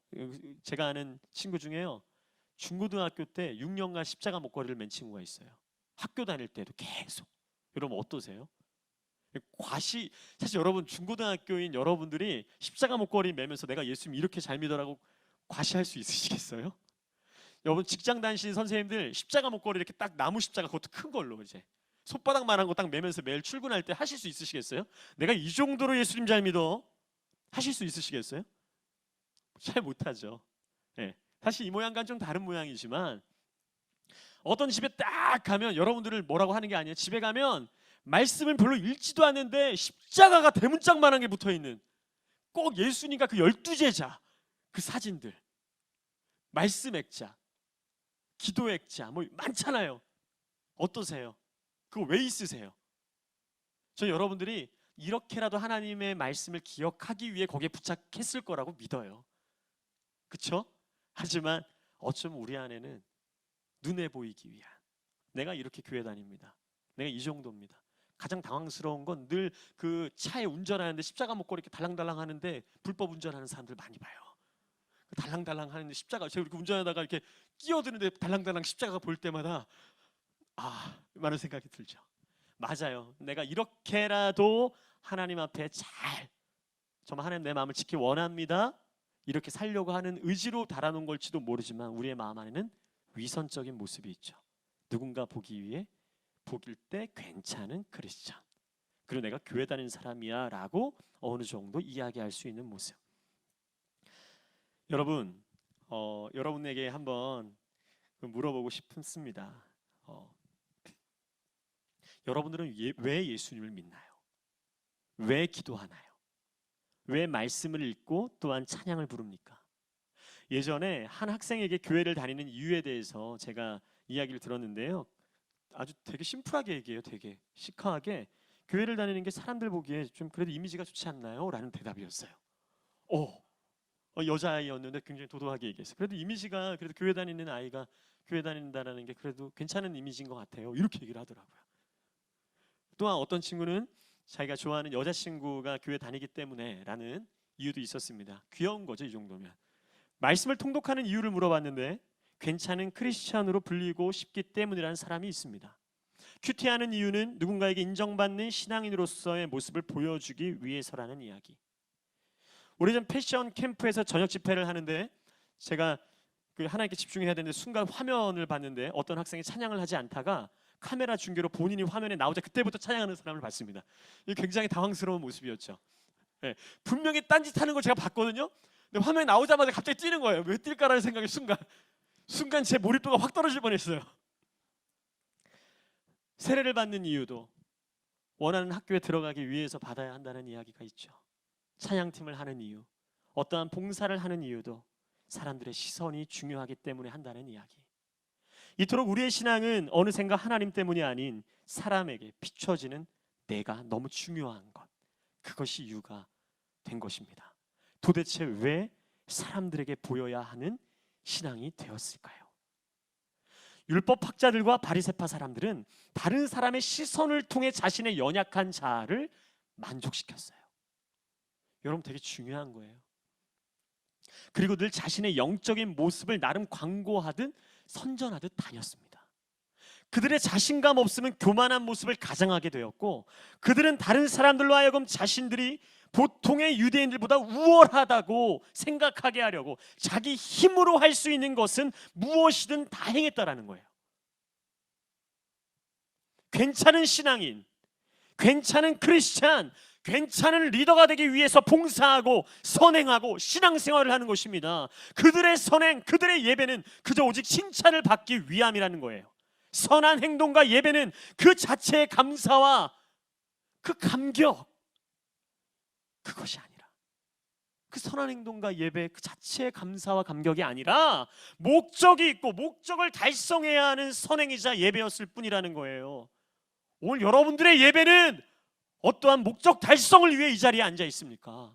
제가 아는 친구 중에요, 중고등학교 때 6년간 십자가 목걸이를 맨 친구가 있어요. 학교 다닐 때도 계속. 여러분 어떠세요? 과시, 사실 여러분 중고등학교인 여러분들이 십자가 목걸이 매면서 내가 예수님 이렇게 잘 믿어라고 과시할 수 있으시겠어요? 여러분 직장 다니시는 선생님들 십자가 목걸이 이렇게 딱 나무 십자가, 그것도 큰 걸로 이제 손바닥만한 거 딱 매면서 매일 출근할 때 하실 수 있으시겠어요? 내가 이 정도로 예수님 잘 믿어 하실 수 있으시겠어요? 잘 못하죠. 네. 사실 이 모양과는 좀 다른 모양이지만 어떤 집에 딱 가면 여러분들을 뭐라고 하는 게 아니에요. 집에 가면 말씀은 별로 읽지도 않는데 십자가가 대문짝만한 게 붙어있는, 꼭 예수님과 그 12제자 그 사진들, 말씀 액자, 기도 액자 뭐 많잖아요. 어떠세요? 그거 왜 있으세요? 저 여러분들이 이렇게라도 하나님의 말씀을 기억하기 위해 거기에 부착했을 거라고 믿어요. 그렇죠? 하지만 어쩌면 우리 안에는 눈에 보이기 위한, 내가 이렇게 교회 다닙니다, 내가 이 정도입니다. 가장 당황스러운 건 늘 그 차에 운전하는데 십자가 목걸이 이렇게 달랑달랑 하는데 불법 운전하는 사람들 많이 봐요. 달랑달랑 하는데 십자가, 제가 이렇게 운전하다가 이렇게 끼어드는데 달랑달랑 십자가가 보일 때마다 많은 생각이 들죠. 맞아요. 내가 이렇게라도 하나님 앞에 정말 하나님 내 마음을 지키기 원합니다, 이렇게 살려고 하는 의지로 달아놓은 걸지도 모르지만 우리의 마음 안에는 위선적인 모습이 있죠. 누군가 보기 위해 보길 때 괜찮은 크리스찬, 그리고 내가 교회 다니는 사람이야 라고 어느 정도 이야기할 수 있는 모습. 여러분 여러분에게 한번 물어보고 싶습니다. 여러분들은 왜 예수님을 믿나요? 왜 기도하나요? 왜 말씀을 읽고 또한 찬양을 부릅니까? 예전에 한 학생에게 교회를 다니는 이유에 대해서 제가 이야기를 들었는데요, 아주 되게 심플하게 얘기해요. 되게 시크하게 교회를 다니는 게 사람들 보기에 좀 그래도 이미지가 좋지 않나요? 라는 대답이었어요. 여자아이였는데 굉장히 도도하게 얘기했어요. 그래도 이미지가, 그래도 교회 다니는 아이가 교회 다닌다라는 게 그래도 괜찮은 이미지인 것 같아요, 이렇게 얘기를 하더라고요. 또한 어떤 친구는 자기가 좋아하는 여자친구가 교회 다니기 때문에 라는 이유도 있었습니다. 귀여운 거죠, 이 정도면. 말씀을 통독하는 이유를 물어봤는데 괜찮은 크리스찬으로 불리고 싶기 때문이라는 사람이 있습니다. 큐티하는 이유는 누군가에게 인정받는 신앙인으로서의 모습을 보여주기 위해서라는 이야기. 오래전 패션 캠프에서 저녁 집회를 하는데 제가 하나님께 집중해야 되는데 순간 화면을 봤는데 어떤 학생이 찬양을 하지 않다가 카메라 중계로 본인이 화면에 나오자 그때부터 찬양하는 사람을 봤습니다. 이게 굉장히 당황스러운 모습이었죠. 네, 분명히 딴짓하는 걸 제가 봤거든요. 근데 화면에 나오자마자 갑자기 뛰는 거예요. 왜 뛸까라는 생각이 순간 제 몰입도가 확 떨어질 뻔했어요. 세례를 받는 이유도 원하는 학교에 들어가기 위해서 받아야 한다는 이야기가 있죠. 찬양팀을 하는 이유, 어떠한 봉사를 하는 이유도 사람들의 시선이 중요하기 때문에 한다는 이야기. 이토록 우리의 신앙은 어느샌가 하나님 때문이 아닌 사람에게 비춰지는 내가 너무 중요한 것, 그것이 이유가 된 것입니다. 도대체 왜 사람들에게 보여야 하는 신앙이 되었을까요? 율법학자들과 바리새파 사람들은 다른 사람의 시선을 통해 자신의 연약한 자아를 만족시켰어요. 여러분, 되게 중요한 거예요. 그리고 늘 자신의 영적인 모습을 나름 광고하듯 선전하듯 다녔습니다. 그들의 자신감 없으면 교만한 모습을 가장하게 되었고, 그들은 다른 사람들로 하여금 자신들이 보통의 유대인들보다 우월하다고 생각하게 하려고 자기 힘으로 할 수 있는 것은 무엇이든 다 행했다라는 거예요. 괜찮은 신앙인, 괜찮은 크리스찬, 괜찮은 리더가 되기 위해서 봉사하고 선행하고 신앙생활을 하는 것입니다. 그들의 선행, 그들의 예배는 그저 오직 칭찬을 받기 위함이라는 거예요. 선한 행동과 예배는 그 자체의 감사와 그 감격, 그것이 아니라, 그 선한 행동과 예배 그 자체의 감사와 감격이 아니라 목적이 있고 목적을 달성해야 하는 선행이자 예배였을 뿐이라는 거예요. 오늘 여러분들의 예배는 어떠한 목적 달성을 위해 이 자리에 앉아 있습니까?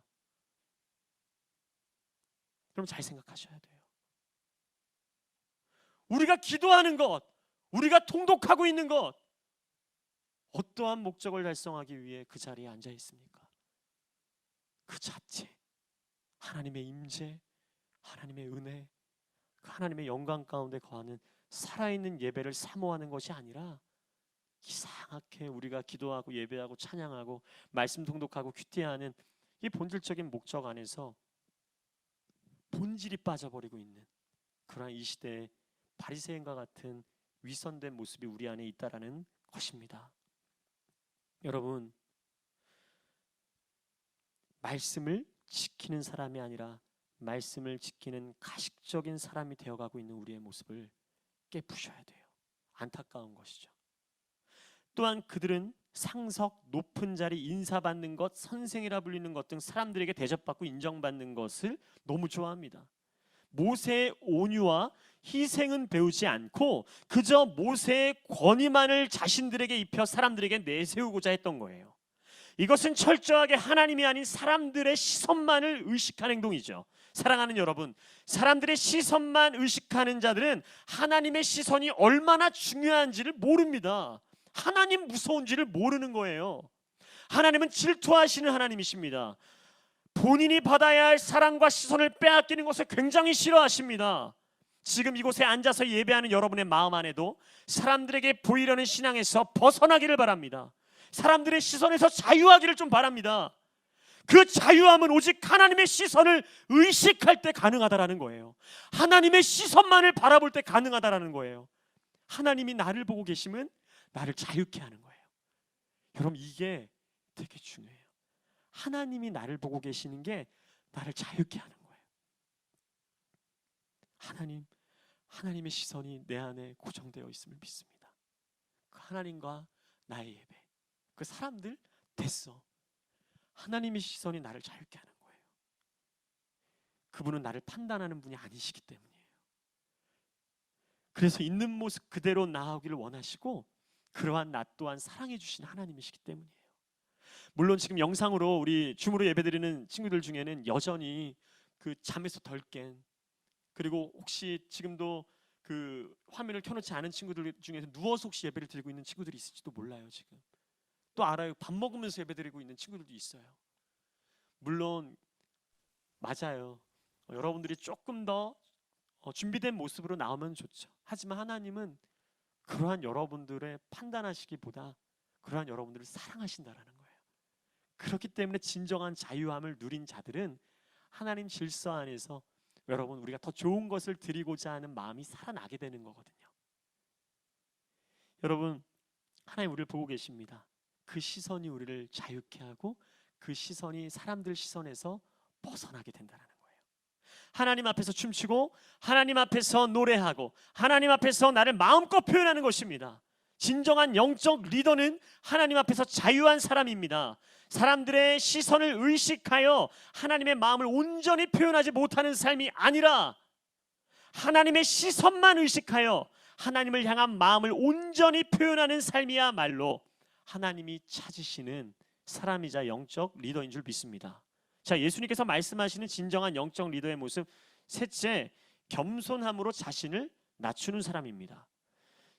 그럼 잘 생각하셔야 돼요. 우리가 기도하는 것, 우리가 통독하고 있는 것, 어떠한 목적을 달성하기 위해 그 자리에 앉아 있습니까? 그 자체, 하나님의 임재, 하나님의 은혜, 그 하나님의 영광 가운데 거하는 살아있는 예배를 사모하는 것이 아니라 이상하게 우리가 기도하고 예배하고 찬양하고 말씀 통독하고 큐티하는 이 본질적인 목적 안에서 본질이 빠져버리고 있는 그러한 이 시대의 바리새인과 같은 위선된 모습이 우리 안에 있다라는 것입니다. 여러분, 말씀을 지키는 사람이 아니라 말씀을 지키는 가식적인 사람이 되어가고 있는 우리의 모습을 깨부셔야 돼요. 안타까운 것이죠. 또한 그들은 상석, 높은 자리, 인사받는 것, 선생이라 불리는 것 등 사람들에게 대접받고 인정받는 것을 너무 좋아합니다. 모세의 온유와 희생은 배우지 않고 그저 모세의 권위만을 자신들에게 입혀 사람들에게 내세우고자 했던 거예요. 이것은 철저하게 하나님이 아닌 사람들의 시선만을 의식한 행동이죠. 사랑하는 여러분, 사람들의 시선만 의식하는 자들은 하나님의 시선이 얼마나 중요한지를 모릅니다. 하나님 무서운지를 모르는 거예요. 하나님은 질투하시는 하나님이십니다. 본인이 받아야 할 사랑과 시선을 빼앗기는 것을 굉장히 싫어하십니다. 지금 이곳에 앉아서 예배하는 여러분의 마음 안에도 사람들에게 보이려는 신앙에서 벗어나기를 바랍니다. 사람들의 시선에서 자유하기를 좀 바랍니다. 그 자유함은 오직 하나님의 시선을 의식할 때 가능하다라는 거예요. 하나님의 시선만을 바라볼 때 가능하다라는 거예요. 하나님이 나를 보고 계시면 나를 자유케 하는 거예요. 여러분, 이게 되게 중요해요. 하나님이 나를 보고 계시는 게 나를 자유케 하는 거예요. 하나님의 시선이 내 안에 고정되어 있음을 믿습니다. 그 하나님과 나의 예배, 그 사람들 됐어. 하나님의 시선이 나를 자유케 하는 거예요. 그분은 나를 판단하는 분이 아니시기 때문이에요. 그래서 있는 모습 그대로 나아오기를 원하시고 그러한 나 또한 사랑해 주신 하나님이시기 때문이에요. 물론 지금 영상으로 우리 줌으로 예배드리는 친구들 중에는 여전히 그 잠에서 덜 깬, 그리고 혹시 지금도 그 화면을 켜놓지 않은 친구들 중에서 누워서 혹시 예배를 드리고 있는 친구들이 있을지도 몰라요. 지금 또 알아요. 밥 먹으면서 예배드리고 있는 친구들도 있어요. 물론 맞아요. 여러분들이 조금 더 준비된 모습으로 나오면 좋죠. 하지만 하나님은 그러한 여러분들의 판단하시기보다 그러한 여러분들을 사랑하신다라는 거예요. 그렇기 때문에 진정한 자유함을 누린 자들은 하나님 질서 안에서 여러분 우리가 더 좋은 것을 드리고자 하는 마음이 살아나게 되는 거거든요. 여러분, 하나님 우리를 보고 계십니다. 그 시선이 우리를 자유케 하고 그 시선이 사람들 시선에서 벗어나게 된다는 거예요. 하나님 앞에서 춤추고 하나님 앞에서 노래하고 하나님 앞에서 나를 마음껏 표현하는 것입니다. 진정한 영적 리더는 하나님 앞에서 자유한 사람입니다. 사람들의 시선을 의식하여 하나님의 마음을 온전히 표현하지 못하는 삶이 아니라 하나님의 시선만 의식하여 하나님을 향한 마음을 온전히 표현하는 삶이야말로 하나님이 찾으시는 사람이자 영적 리더인 줄 믿습니다. 자, 예수님께서 말씀하시는 진정한 영적 리더의 모습, 셋째, 겸손함으로 자신을 낮추는 사람입니다.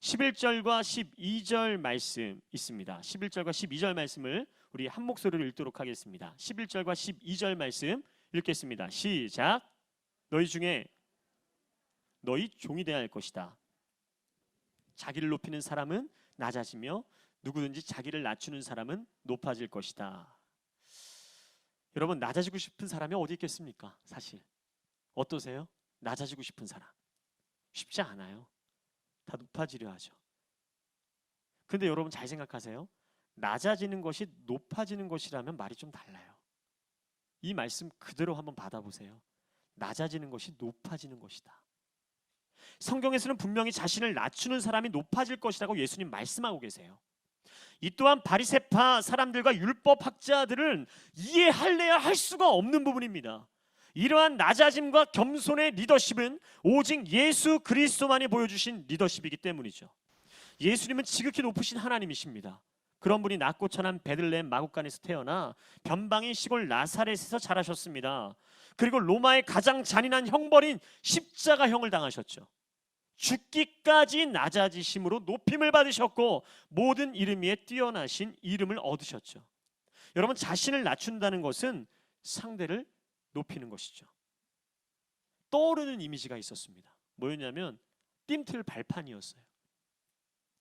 11절과 12절 말씀 있습니다. 11절과 12절 말씀을 우리 한 목소리로 읽도록 하겠습니다. 11절과 12절 말씀 읽겠습니다. 시작. 너희 중에 너희 종이 되어야 할 것이다. 자기를 높이는 사람은 낮아지며 누구든지 자기를 낮추는 사람은 높아질 것이다. 여러분, 낮아지고 싶은 사람이 어디 있겠습니까? 사실 어떠세요? 낮아지고 싶은 사람 쉽지 않아요. 다 높아지려 하죠. 근데 여러분 잘 생각하세요. 낮아지는 것이 높아지는 것이라면 말이 좀 달라요. 이 말씀 그대로 한번 받아보세요. 낮아지는 것이 높아지는 것이다. 성경에서는 분명히 자신을 낮추는 사람이 높아질 것이라고 예수님 말씀하고 계세요. 이 또한 바리새파 사람들과 율법학자들은 이해할래야 할 수가 없는 부분입니다. 이러한 낮아짐과 겸손의 리더십은 오직 예수 그리스도만이 보여주신 리더십이기 때문이죠. 예수님은 지극히 높으신 하나님이십니다. 그런 분이 낮고 천한 베들레헴 마구간에서 태어나 변방인 시골 나사렛에서 자라셨습니다. 그리고 로마의 가장 잔인한 형벌인 십자가형을 당하셨죠. 죽기까지 낮아지심으로 높임을 받으셨고 모든 이름 위에 뛰어나신 이름을 얻으셨죠. 여러분, 자신을 낮춘다는 것은 상대를 높이는 것이죠. 떠오르는 이미지가 있었습니다. 뭐였냐면 띠틀 발판이었어요.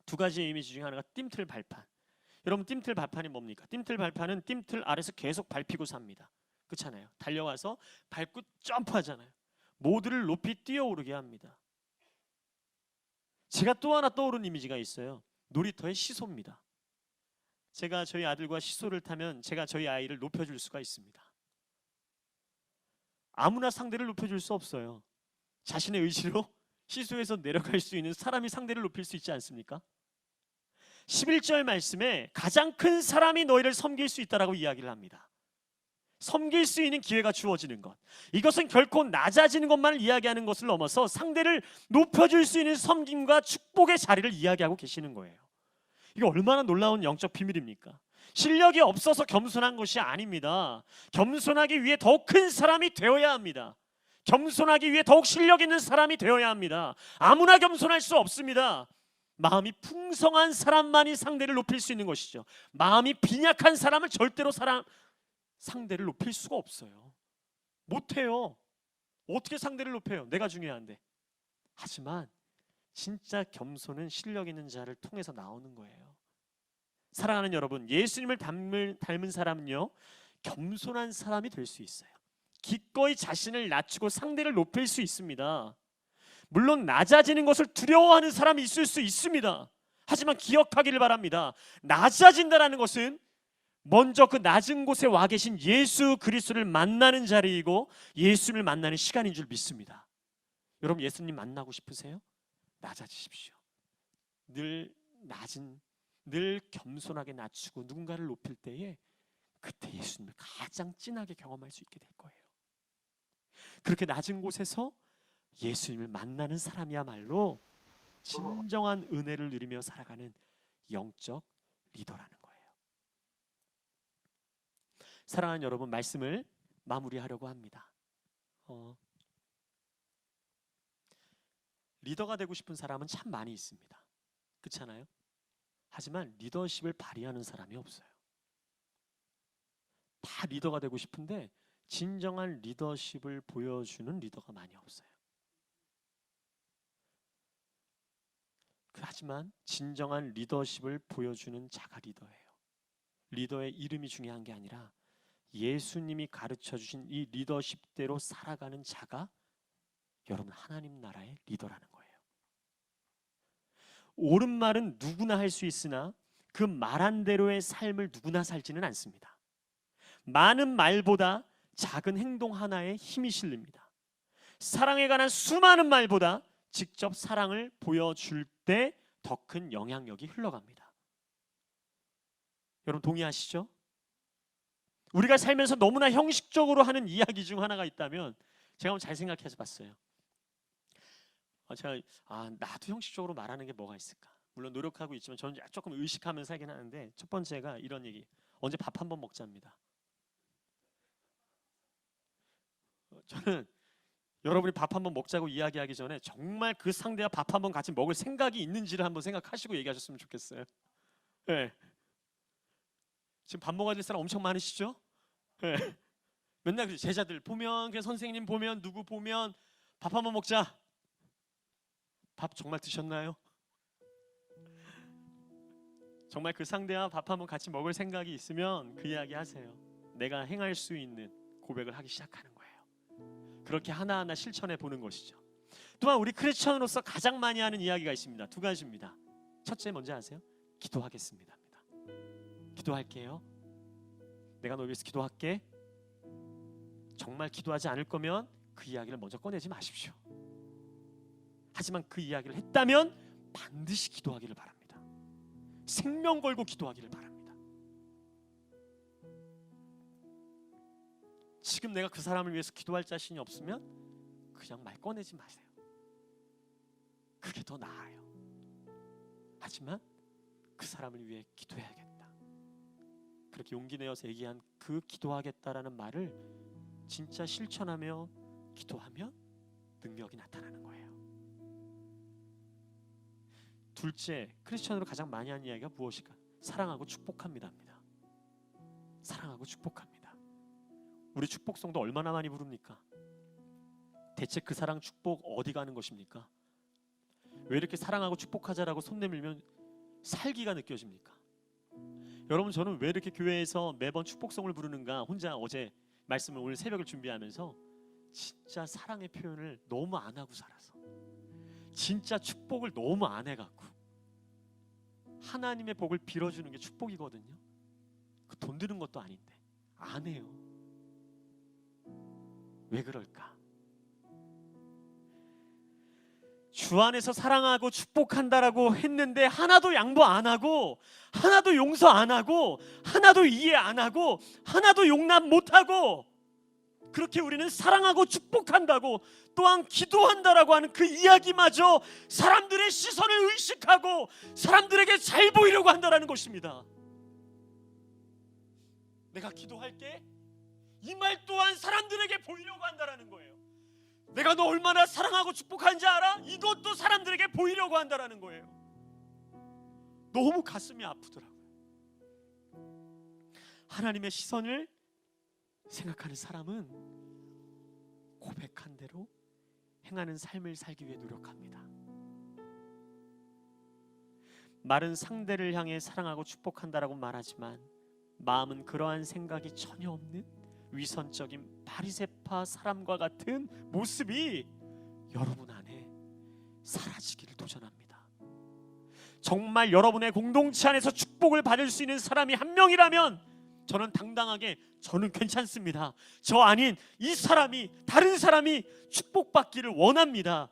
두 가지의 이미지 중에 하나가 띠틀 발판. 여러분, 띠틀 발판이 뭡니까? 띠틀 발판은 띠틀 아래서 계속 밟히고 삽니다. 그렇잖아요. 달려와서 밟고 점프하잖아요. 모두를 높이 뛰어오르게 합니다. 제가 또 하나 떠오른 이미지가 있어요. 놀이터의 시소입니다. 제가 저희 아들과 시소를 타면 제가 저희 아이를 높여줄 수가 있습니다. 아무나 상대를 높여줄 수 없어요. 자신의 의지로 시소에서 내려갈 수 있는 사람이 상대를 높일 수 있지 않습니까? 11절 말씀에 가장 큰 사람이 너희를 섬길 수 있다라고 이야기를 합니다. 섬길 수 있는 기회가 주어지는 것, 이것은 결코 낮아지는 것만을 이야기하는 것을 넘어서 상대를 높여줄 수 있는 섬김과 축복의 자리를 이야기하고 계시는 거예요. 이게 얼마나 놀라운 영적 비밀입니까? 실력이 없어서 겸손한 것이 아닙니다. 겸손하기 위해 더욱 큰 사람이 되어야 합니다. 겸손하기 위해 더욱 실력 있는 사람이 되어야 합니다. 아무나 겸손할 수 없습니다. 마음이 풍성한 사람만이 상대를 높일 수 있는 것이죠. 마음이 빈약한 사람은 절대로 상대를 높일 수가 없어요. 못해요. 어떻게 상대를 높여요? 내가 중요한데. 하지만 진짜 겸손은 실력 있는 자를 통해서 나오는 거예요. 사랑하는 여러분, 예수님을 닮은 사람은요, 겸손한 사람이 될 수 있어요. 기꺼이 자신을 낮추고 상대를 높일 수 있습니다. 물론 낮아지는 것을 두려워하는 사람이 있을 수 있습니다. 하지만 기억하기를 바랍니다. 낮아진다는 것은 먼저 그 낮은 곳에 와 계신 예수 그리스도를 만나는 자리이고 예수님을 만나는 시간인 줄 믿습니다. 여러분, 예수님 만나고 싶으세요? 낮아지십시오. 늘 겸손하게 낮추고 누군가를 높일 때에 그때 예수님을 가장 진하게 경험할 수 있게 될 거예요. 그렇게 낮은 곳에서 예수님을 만나는 사람이야말로 진정한 은혜를 누리며 살아가는 영적 리더라는 거예요. 사랑하는 여러분, 말씀을 마무리하려고 합니다. 리더가 되고 싶은 사람은 참 많이 있습니다. 그렇잖아요? 하지만 리더십을 발휘하는 사람이 없어요. 다 리더가 되고 싶은데 진정한 리더십을 보여주는 리더가 많이 없어요. 하지만 진정한 리더십을 보여주는 자가 리더예요. 리더의 이름이 중요한 게 아니라 예수님이 가르쳐 주신 이 리더십대로 살아가는 자가 여러분 하나님 나라의 리더라는 거예요. 옳은 말은 누구나 할 수 있으나 그 말한 대로의 삶을 누구나 살지는 않습니다. 많은 말보다 작은 행동 하나에 힘이 실립니다. 사랑에 관한 수많은 말보다 직접 사랑을 보여줄 때 더 큰 영향력이 흘러갑니다. 여러분 동의하시죠? 우리가 살면서 너무나 형식적으로 하는 이야기 중 하나가 있다면 제가 한번 잘 생각해 봤어요. 나도 형식적으로 말하는 게 뭐가 있을까? 물론 노력하고 있지만 저는 조금 의식하면서 살긴 하는데 첫 번째가 이런 얘기. 언제 밥 한번 먹자입니다. 저는 여러분이 밥 한번 먹자고 이야기하기 전에 정말 그 상대와 밥 한번 같이 먹을 생각이 있는지를 한번 생각하시고 얘기하셨으면 좋겠어요. 네. 지금 밥 먹어야 될 사람 엄청 많으시죠? 네. 맨날 그 제자들 보면, 그 선생님 보면, 누구 보면 밥 한번 먹자. 밥 정말 드셨나요? 정말 그 상대와 밥 한번 같이 먹을 생각이 있으면 그 이야기 하세요. 내가 행할 수 있는 고백을 하기 시작하는 거예요. 그렇게 하나하나 실천해 보는 것이죠. 또한 우리 크리스천으로서 가장 많이 하는 이야기가 있습니다. 두 가지입니다. 첫째 뭔지 아세요? 기도하겠습니다. 기도할게요. 내가 너 위해서 기도할게. 정말 기도하지 않을 거면 그 이야기를 먼저 꺼내지 마십시오. 하지만 그 이야기를 했다면 반드시 기도하기를 바랍니다. 생명 걸고 기도하기를 바랍니다. 지금 내가 그 사람을 위해서 기도할 자신이 없으면 그냥 말 꺼내지 마세요. 그게 더 나아요. 하지만 그 사람을 위해 기도해야겠다. 그렇게 용기 내어서 얘기한 그 기도하겠다라는 말을 진짜 실천하며 기도하면 능력이 나타나는 거예요. 둘째, 크리스천으로 가장 많이 하는 이야기가 무엇일까? 사랑하고 축복합니다입니다. 사랑하고 축복합니다. 우리 축복송도 얼마나 많이 부릅니까? 대체 그 사랑 축복 어디 가는 것입니까? 왜 이렇게 사랑하고 축복하자라고 손 내밀면 살기가 느껴집니까? 여러분, 저는 왜 이렇게 교회에서 매번 축복송을 부르는가 혼자 어제 말씀을 오늘 새벽을 준비하면서 진짜 사랑의 표현을 너무 안 하고 살아서, 진짜 축복을 너무 안 해갖고, 하나님의 복을 빌어주는 게 축복이거든요. 그 돈 드는 것도 아닌데 안 해요. 왜 그럴까? 주 안에서 사랑하고 축복한다라고 했는데 하나도 양보 안 하고, 하나도 용서 안 하고, 하나도 이해 안 하고, 하나도 용납 못 하고, 그렇게 우리는 사랑하고 축복한다고, 또한 기도한다라고 하는 그 이야기마저 사람들의 시선을 의식하고 사람들에게 잘 보이려고 한다라는 것입니다. 내가 기도할게, 이 말 또한 사람들에게 보이려고 한다라는 거예요. 내가 너 얼마나 사랑하고 축복하는지 알아? 이것도 사람들에게 보이려고 한다라는 거예요. 너무 가슴이 아프더라고요. 하나님의 시선을 생각하는 사람은 고백한 대로 행하는 삶을 살기 위해 노력합니다. 말은 상대를 향해 사랑하고 축복한다라고 말하지만 마음은 그러한 생각이 전혀 없는 위선적인 바리새파 사람과 같은 모습이 여러분 안에 사라지기를 도전합니다. 정말 여러분의 공동체 안에서 축복을 받을 수 있는 사람이 한 명이라면 저는 당당하게 저는 괜찮습니다. 저 아닌 이 사람이, 다른 사람이 축복받기를 원합니다.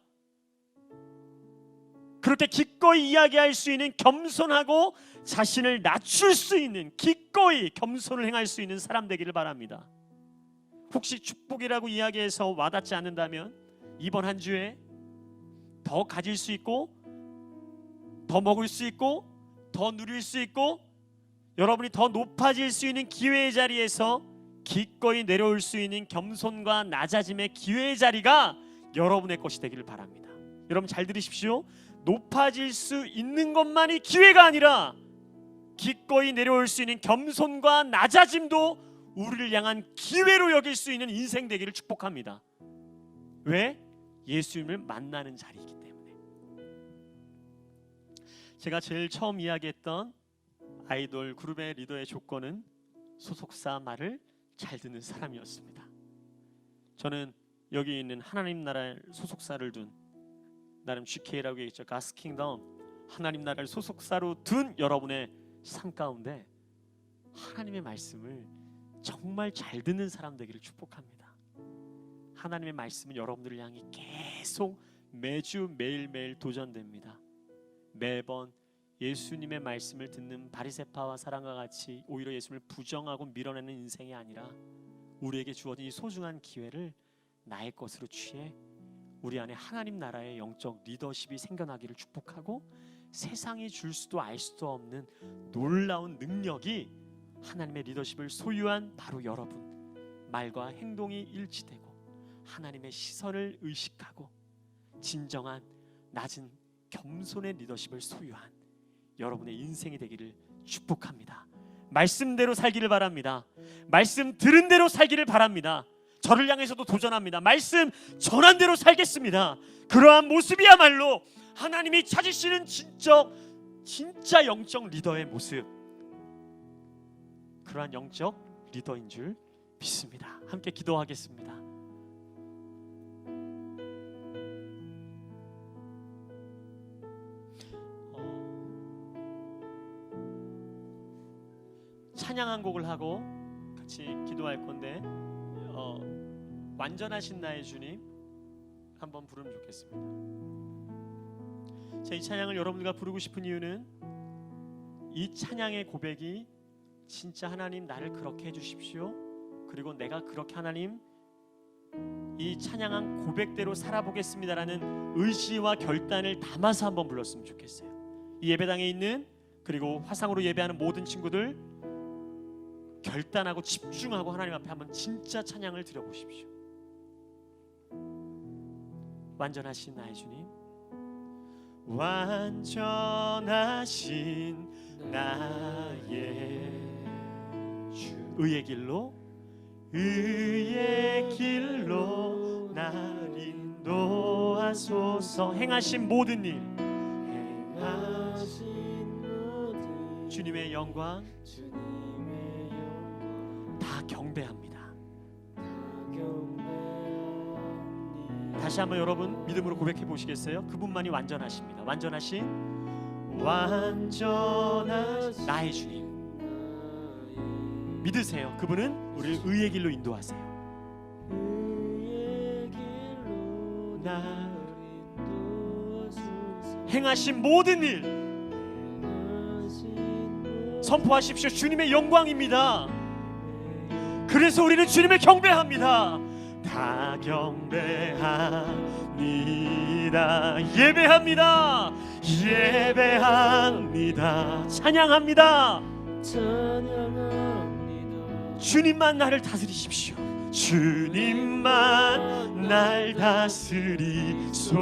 그렇게 기꺼이 이야기할 수 있는, 겸손하고 자신을 낮출 수 있는, 기꺼이 겸손을 행할 수 있는 사람 되기를 바랍니다. 혹시 축복이라고 이야기해서 와닿지 않는다면 이번 한 주에 더 가질 수 있고, 더 먹을 수 있고, 더 누릴 수 있고, 여러분이 더 높아질 수 있는 기회의 자리에서 기꺼이 내려올 수 있는 겸손과 낮아짐의 기회의 자리가 여러분의 것이 되기를 바랍니다. 여러분 잘 들으십시오. 높아질 수 있는 것만이 기회가 아니라 기꺼이 내려올 수 있는 겸손과 낮아짐도 우리를 향한 기회로 여길 수 있는 인생 되기를 축복합니다. 왜? 예수님을 만나는 자리이기 때문에. 제가 제일 처음 이야기했던 아이돌 그룹의 리더의 조건은 소속사 말을 잘 듣는 사람이었습니다. 저는 여기 있는 하나님 나라의 소속사를 둔, 나름 GK라고 얘기했죠. 가스 킹덤, 하나님 나라를 소속사로 둔 여러분의 삶 가운데 하나님의 말씀을 정말 잘 듣는 사람 되기를 축복합니다. 하나님의 말씀은 여러분들을 향해 계속 매주 매일매일 도전됩니다. 매번 예수님의 말씀을 듣는 바리새파와 사람과 같이 오히려 예수님을 부정하고 밀어내는 인생이 아니라 우리에게 주어진 이 소중한 기회를 나의 것으로 취해 우리 안에 하나님 나라의 영적 리더십이 생겨나기를 축복하고, 세상이 줄 수도 알 수도 없는 놀라운 능력이 하나님의 리더십을 소유한 바로 여러분, 말과 행동이 일치되고 하나님의 시선을 의식하고 진정한 낮은 겸손의 리더십을 소유한 여러분의 인생이 되기를 축복합니다. 말씀대로 살기를 바랍니다. 말씀 들은 대로 살기를 바랍니다. 저를 향해서도 도전합니다. 말씀 전한 대로 살겠습니다. 그러한 모습이야말로 하나님이 찾으시는 진짜 영적 리더의 모습, 그러한 영적 리더인 줄 믿습니다. 함께 기도하겠습니다. 찬양 한 곡을 하고 같이 기도할 건데 완전하신 나의 주님 한번 부르면 좋겠습니다. 이 찬양을 여러분들과 부르고 싶은 이유는 이 찬양의 고백이 진짜 하나님 나를 그렇게 해주십시오, 그리고 내가 그렇게 하나님 이 찬양한 고백대로 살아보겠습니다라는 의지와 결단을 담아서 한번 불렀으면 좋겠어요. 이 예배당에 있는 그리고 화상으로 예배하는 모든 친구들 결단하고 집중하고 하나님 앞에 한번 진짜 찬양을 드려보십시오. 완전하신 나의 주님, 완전하신 나의 주, 의의 길로 날 인도하소서. 행하신 모든 일, 주님의 영광 다 경배합니다. 다시 한번 여러분 믿음으로 고백해 보시겠어요? 그분만이 완전하십니다. 완전하신 나의 주님 믿으세요. 그분은 우리를 의의 길로 인도하세요. 행하신 모든 일 선포하십시오. 주님의 영광입니다. 그래서 우리는 주님을 경배합니다. 다 경배합니다. 예배합니다. 찬양합니다. 주님만 나를 다스리십시오. 주님만 날 다스리소서.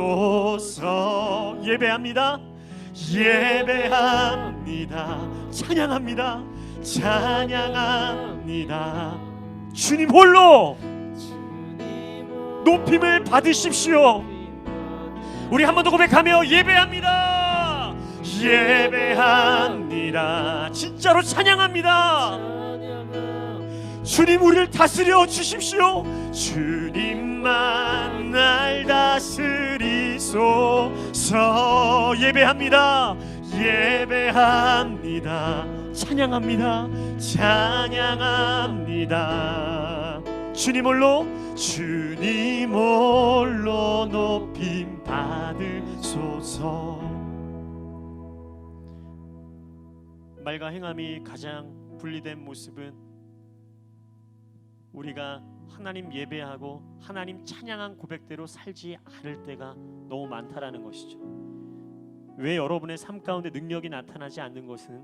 예배합니다. 찬양합니다. 주님 홀로 높임을 받으십시오. 우리 한 번 더 고백하며 예배합니다. 진짜로 찬양합니다. 주님 우리를 다스려 주십시오. 주님만 날 다스리소서. 예배합니다. 찬양합니다. 주님 홀로 높임 받으소서. 말과 행함이 가장 분리된 모습은 우리가 하나님 예배하고 하나님 찬양한 고백대로 살지 않을 때가 너무 많다라는 것이죠. 왜 여러분의 삶 가운데 능력이 나타나지 않는 것은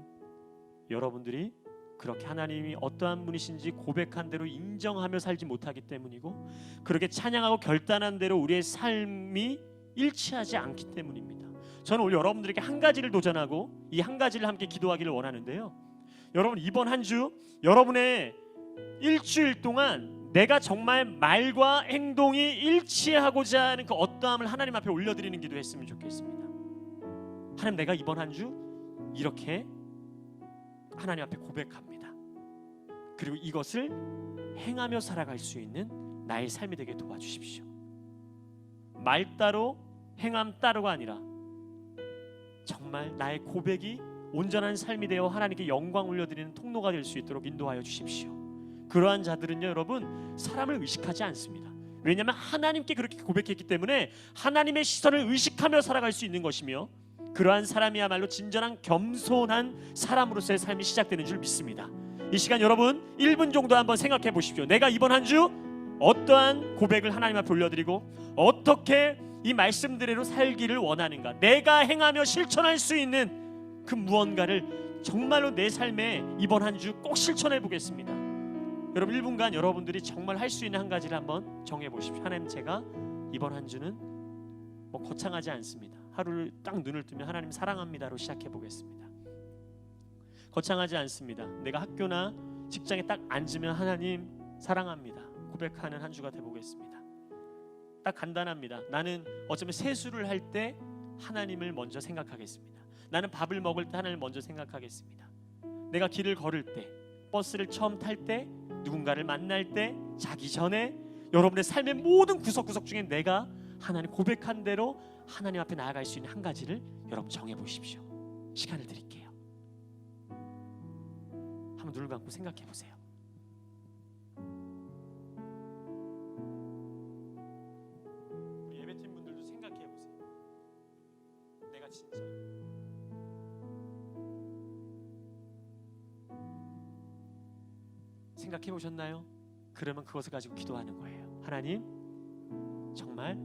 여러분들이 그렇게 하나님이 어떠한 분이신지 고백한 대로 인정하며 살지 못하기 때문이고, 그렇게 찬양하고 결단한 대로 우리의 삶이 일치하지 않기 때문입니다. 저는 오늘 여러분들에게 한 가지를 도전하고 이 한 가지를 함께 기도하기를 원하는데요. 여러분 이번 한 주 여러분의 일주일 동안 내가 정말 말과 행동이 일치하고자 하는 그 어떠함을 하나님 앞에 올려드리는 기도했으면 좋겠습니다. 하나님, 내가 이번 한 주 이렇게 하나님 앞에 고백합니다. 그리고 이것을 행하며 살아갈 수 있는 나의 삶이 되게 도와주십시오. 말 따로 행함 따로가 아니라 정말 나의 고백이 온전한 삶이 되어 하나님께 영광 올려드리는 통로가 될 수 있도록 인도하여 주십시오. 그러한 자들은요 여러분 사람을 의식하지 않습니다. 왜냐하면 하나님께 그렇게 고백했기 때문에 하나님의 시선을 의식하며 살아갈 수 있는 것이며, 그러한 사람이야말로 진정한 겸손한 사람으로서의 삶이 시작되는 줄 믿습니다. 이 시간 여러분 1분 정도 한번 생각해 보십시오. 내가 이번 한 주 어떠한 고백을 하나님 앞에 올려드리고 어떻게 이 말씀대로 살기를 원하는가, 내가 행하며 실천할 수 있는 그 무언가를 정말로 내 삶에 이번 한 주 꼭 실천해 보겠습니다. 여러분 1분간 여러분들이 정말 할 수 있는 한 가지를 한번 정해 보십시오. 하나님, 제가 이번 한 주는 뭐 거창하지 않습니다. 하루를 딱 눈을 뜨면 하나님 사랑합니다로 시작해 보겠습니다. 거창하지 않습니다. 내가 학교나 직장에 딱 앉으면 하나님 사랑합니다 고백하는 한 주가 돼 보겠습니다. 딱 간단합니다. 나는 어쩌면 세수를 할 때 하나님을 먼저 생각하겠습니다. 나는 밥을 먹을 때 하나님을 먼저 생각하겠습니다. 내가 길을 걸을 때, 버스를 처음 탈 때, 누군가를 만날 때, 자기 전에 여러분의 삶의 모든 구석구석 중에 내가 하나님 고백한 대로 하나님 앞에 나아갈 수 있는 한 가지를 여러분 정해 보십시오. 시간을 드릴게요. 한번 눈을 감고 생각해 보세요. 우리 예배팀 분들도 생각해 보세요. 내가 진짜 생각해 보셨나요? 그러면 그것을 가지고 기도하는 거예요. 하나님, 정말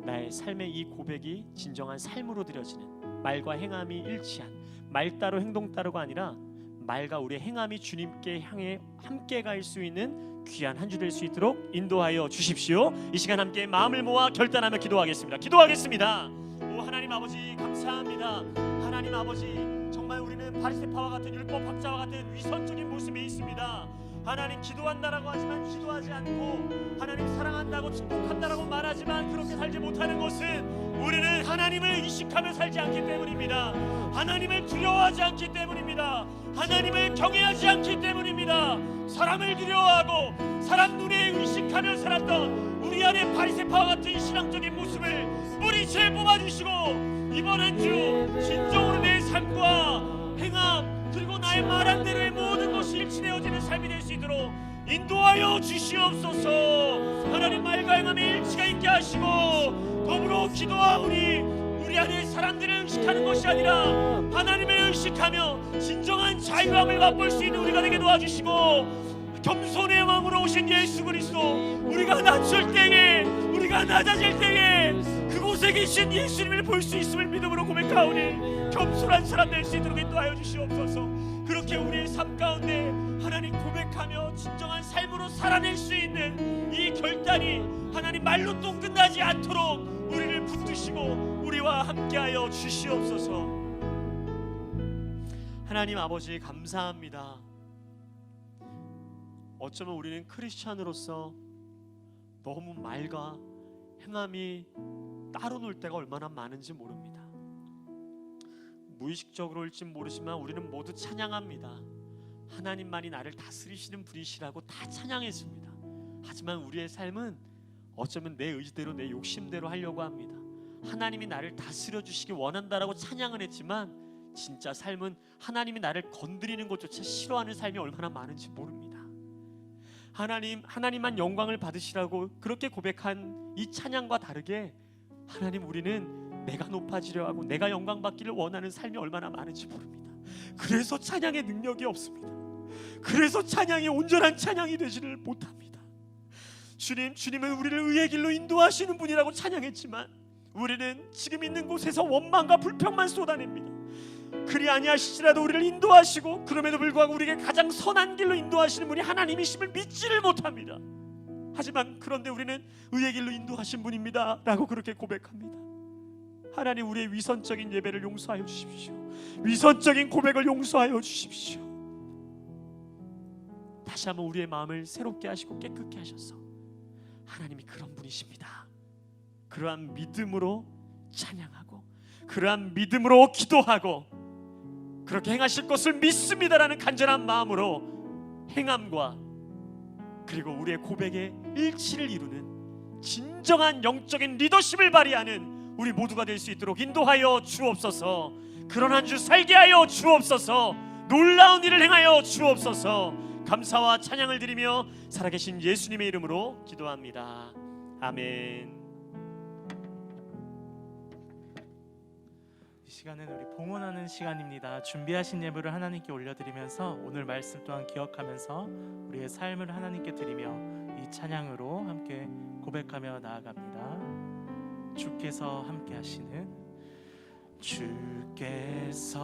나의 삶의 이 고백이 진정한 삶으로 드려지는, 말과 행함이 일치한, 말 따로 행동 따로가 아니라 말과 우리의 행함이 주님께 향해 함께 갈 수 있는 귀한 한 주 될 수 있도록 인도하여 주십시오. 이 시간 함께 마음을 모아 결단하며 기도하겠습니다. 기도하겠습니다. 오 하나님 아버지, 감사합니다. 하나님 아버지, 정말 우리는 바리새파와 같은 율법학자와 같은 위선적인 모습이 있습니다. 하나님, 기도한다라고 하지만 기도하지 않고, 하나님 사랑한다고 축복한다라고 말하지만 그렇게 살지 못하는 것은 우리는 하나님을 의식하며 살지 않기 때문입니다. 하나님을 두려워하지 않기 때문입니다. 하나님을 경외하지 않기 때문입니다. 사람을 두려워하고 사람 눈에 의식하며 살았던 우리 안에 바리새파와 같은 신앙적인 모습을 뿌리채 뽑아주시고, 이번 한 주 진정으로 내 삶과 행함 그리고 나의 말한 대로의 모든 것이 일치되어지는 삶이 될 수 있도록 인도하여 주시옵소서. 하나님, 말과 행함의 일치가 있게 하시고, 더불어 기도하오니 우리 안에 사람들을 의식하는 것이 아니라 하나님을 의식하며 진정한 자유함을 맛볼 수 있는 우리가 되게 도와주시고, 겸손의 왕으로 오신 예수 그리스도, 우리가 낮출 때에, 우리가 낮아질 때에 그곳에 계신 예수님을 볼 수 있음을 믿음으로 고백하오니 겸손한 사람 될 수 있도록 인도하여 주시옵소서. 그렇게 우리의 삶 가운데 하나님 고백하며 진정한 삶으로 살아낼 수 있는 이 결단이 하나님 말로 또 끝나지 않도록 우리를 붙드시고 우리와 함께하여 주시옵소서. 하나님 아버지, 감사합니다. 어쩌면 우리는 크리스찬으로서 너무 말과 행함이 따로 놀 때가 얼마나 많은지 모릅니다. 무의식적으로일지 모르지만 우리는 모두 찬양합니다. 하나님만이 나를 다스리시는 분이시라고 다 찬양했습니다. 하지만 우리의 삶은 어쩌면 내 의지대로, 내 욕심대로 하려고 합니다. 하나님이 나를 다스려 주시기 원한다라고 찬양은 했지만 진짜 삶은 하나님이 나를 건드리는 것조차 싫어하는 삶이 얼마나 많은지 모릅니다. 하나님만 영광을 받으시라고 그렇게 고백한 이 찬양과 다르게, 하나님, 우리는 내가 높아지려 하고 내가 영광 받기를 원하는 삶이 얼마나 많은지 모릅니다. 그래서 찬양의 능력이 없습니다. 그래서 찬양이 온전한 찬양이 되지를 못합니다. 주님은 우리를 의의 길로 인도하시는 분이라고 찬양했지만 우리는 지금 있는 곳에서 원망과 불평만 쏟아냅니다. 그리 아니하시더라도 우리를 인도하시고, 그럼에도 불구하고 우리에게 가장 선한 길로 인도하시는 분이 하나님이심을 믿지를 못합니다. 하지만 그런데 우리는 의의 길로 인도하신 분입니다 라고 그렇게 고백합니다. 하나님, 우리의 위선적인 예배를 용서하여 주십시오. 위선적인 고백을 용서하여 주십시오. 다시 한번 우리의 마음을 새롭게 하시고 깨끗게 하셔서 하나님이 그런 분이십니다, 그러한 믿음으로 찬양하고 그러한 믿음으로 기도하고 그렇게 행하실 것을 믿습니다라는 간절한 마음으로 행함과 그리고 우리의 고백의 일치를 이루는 진정한 영적인 리더십을 발휘하는 우리 모두가 될 수 있도록 인도하여 주옵소서. 그런 한 주 살게 하여 주옵소서. 놀라운 일을 행하여 주옵소서. 감사와 찬양을 드리며 살아계신 예수님의 이름으로 기도합니다. 아멘. 이 시간은 우리 봉헌하는 시간입니다. 준비하신 예물을 하나님께 올려드리면서 오늘 말씀 또한 기억하면서 우리의 삶을 하나님께 드리며 이 찬양으로 함께 고백하며 나아갑니다. 주께서 함께 하시는 주께서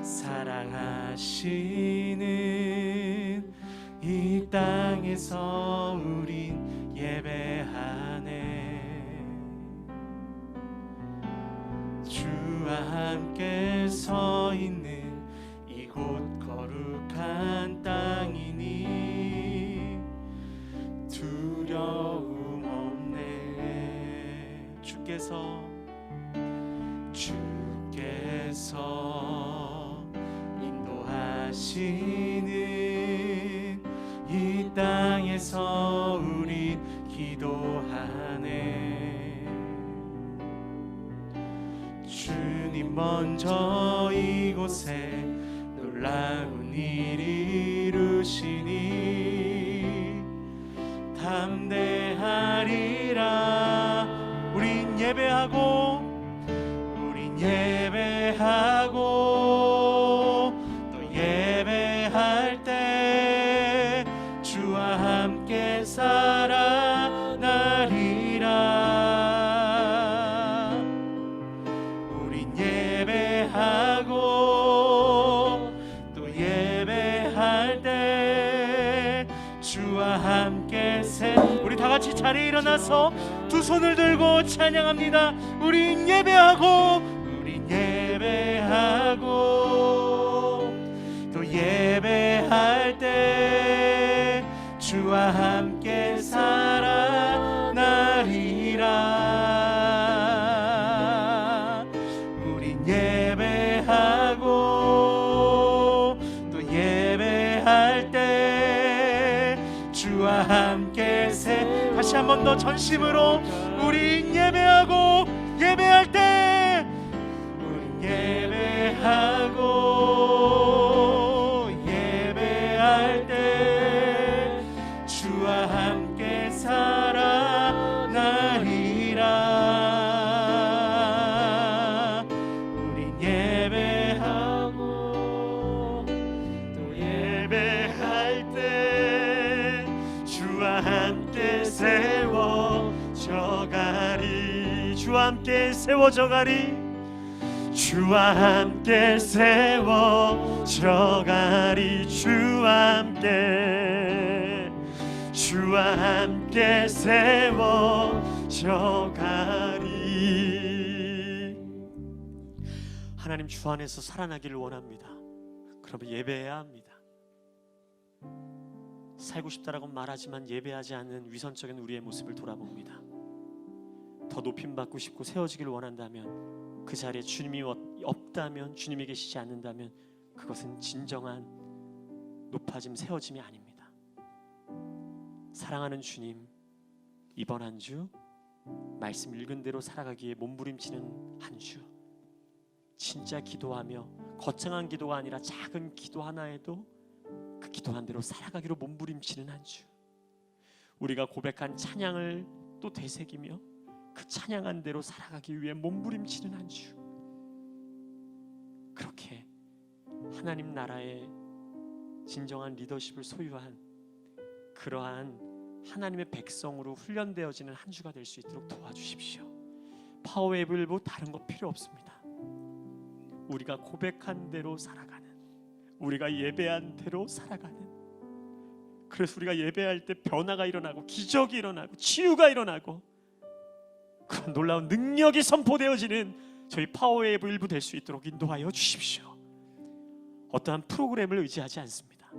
사랑하시는 이 땅에서 우린 예배하네. 주와 함께 서 있는 이곳 거룩한 땅이니 두려움 없네. 주께서 인도하시는 이 땅에서 우리 기도하네. 주님 먼저 이곳에 놀라운 일 이루시니 담대하리라. 우린 예배하고 또 예배할 때 주와 함께 살아나리라. 우린 예배하고 또 예배할 때 주와 함께 우리 다 같이 자리에 일어나서 두 손을 들고 찬양합니다. 우린 예배하고 또 예배할 때 주와 함께 살아나리라. 우린 예배하고 또 예배할 때 주와 함께 다시 한 번 더 전심으로 우린 예배하고 예배할 때 예배하고 예배할 때 주와 함께 살아나리라. 우린 예배하고 또 예배할 때 주와 함께 세워져가리. 주와 함께 세워져가리. 주와 함께 세워져가리. 주와 함께 세워져가리. 하나님 주 안에서 살아나기를 원합니다. 그러면 예배해야 합니다. 살고 싶다라고 말하지만 예배하지 않는 위선적인 우리의 모습을 돌아봅니다. 더 높임받고 싶고 세워지기를 원한다면, 그 자리에 주님이 없다면, 주님이 계시지 않는다면 그것은 진정한 높아짐, 세워짐이 아닙니다. 사랑하는 주님, 이번 한 주 말씀 읽은 대로 살아가기에 몸부림치는 한 주, 진짜 기도하며 거창한 기도가 아니라 작은 기도 하나에도 그 기도한 대로 살아가기로 몸부림치는 한 주, 우리가 고백한 찬양을 또 되새기며 그 찬양한 대로 살아가기 위해 몸부림치는 한 주, 그렇게 하나님 나라의 진정한 리더십을 소유한 그러한 하나님의 백성으로 훈련되어지는 한 주가 될 수 있도록 도와주십시오. 파워웨이블 뭐 다른 거 필요 없습니다. 우리가 고백한 대로 살아가는, 우리가 예배한 대로 살아가는, 그래서 우리가 예배할 때 변화가 일어나고 기적이 일어나고 치유가 일어나고 그런 놀라운 능력이 선포되어지는 저희 파워웨이브 일부 될 수 있도록 인도하여 주십시오. 어떠한 프로그램을 의지하지 않습니다.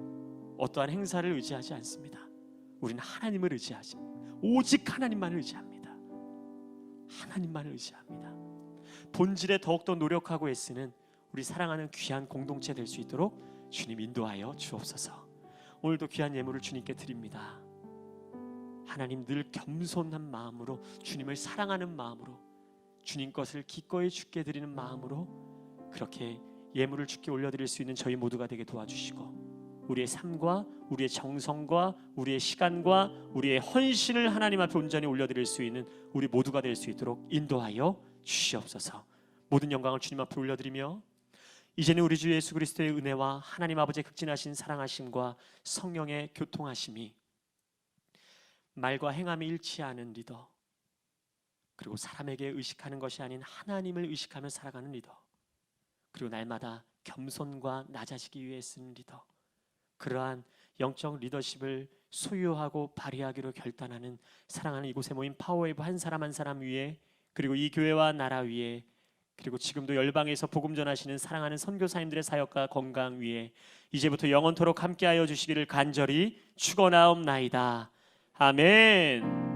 어떠한 행사를 의지하지 않습니다. 우리는 하나님을 의지하지, 오직 하나님만을 의지합니다. 하나님만을 의지합니다. 본질에 더욱더 노력하고 애쓰는 우리 사랑하는 귀한 공동체 될 수 있도록 주님 인도하여 주옵소서. 오늘도 귀한 예물을 주님께 드립니다. 하나님, 늘 겸손한 마음으로, 주님을 사랑하는 마음으로, 주님 것을 기꺼이 주께 드리는 마음으로 그렇게 예물을 주께 올려드릴 수 있는 저희 모두가 되게 도와주시고, 우리의 삶과 우리의 정성과 우리의 시간과 우리의 헌신을 하나님 앞에 온전히 올려드릴 수 있는 우리 모두가 될 수 있도록 인도하여 주시옵소서. 모든 영광을 주님 앞에 올려드리며, 이제는 우리 주 예수 그리스도의 은혜와 하나님 아버지의 극진하신 사랑하심과 성령의 교통하심이, 말과 행함이 일치하는 리더, 그리고 사람에게 의식하는 것이 아닌 하나님을 의식하며 살아가는 리더, 그리고 날마다 겸손과 낮아지기 위해 쓰는 리더, 그러한 영적 리더십을 소유하고 발휘하기로 결단하는 사랑하는 이곳에 모인 파워웨이브 한 사람 한 사람 위에, 그리고 이 교회와 나라 위에, 그리고 지금도 열방에서 복음 전하시는 사랑하는 선교사님들의 사역과 건강 위에 이제부터 영원토록 함께하여 주시기를 간절히 축원하옵나이다. 아멘.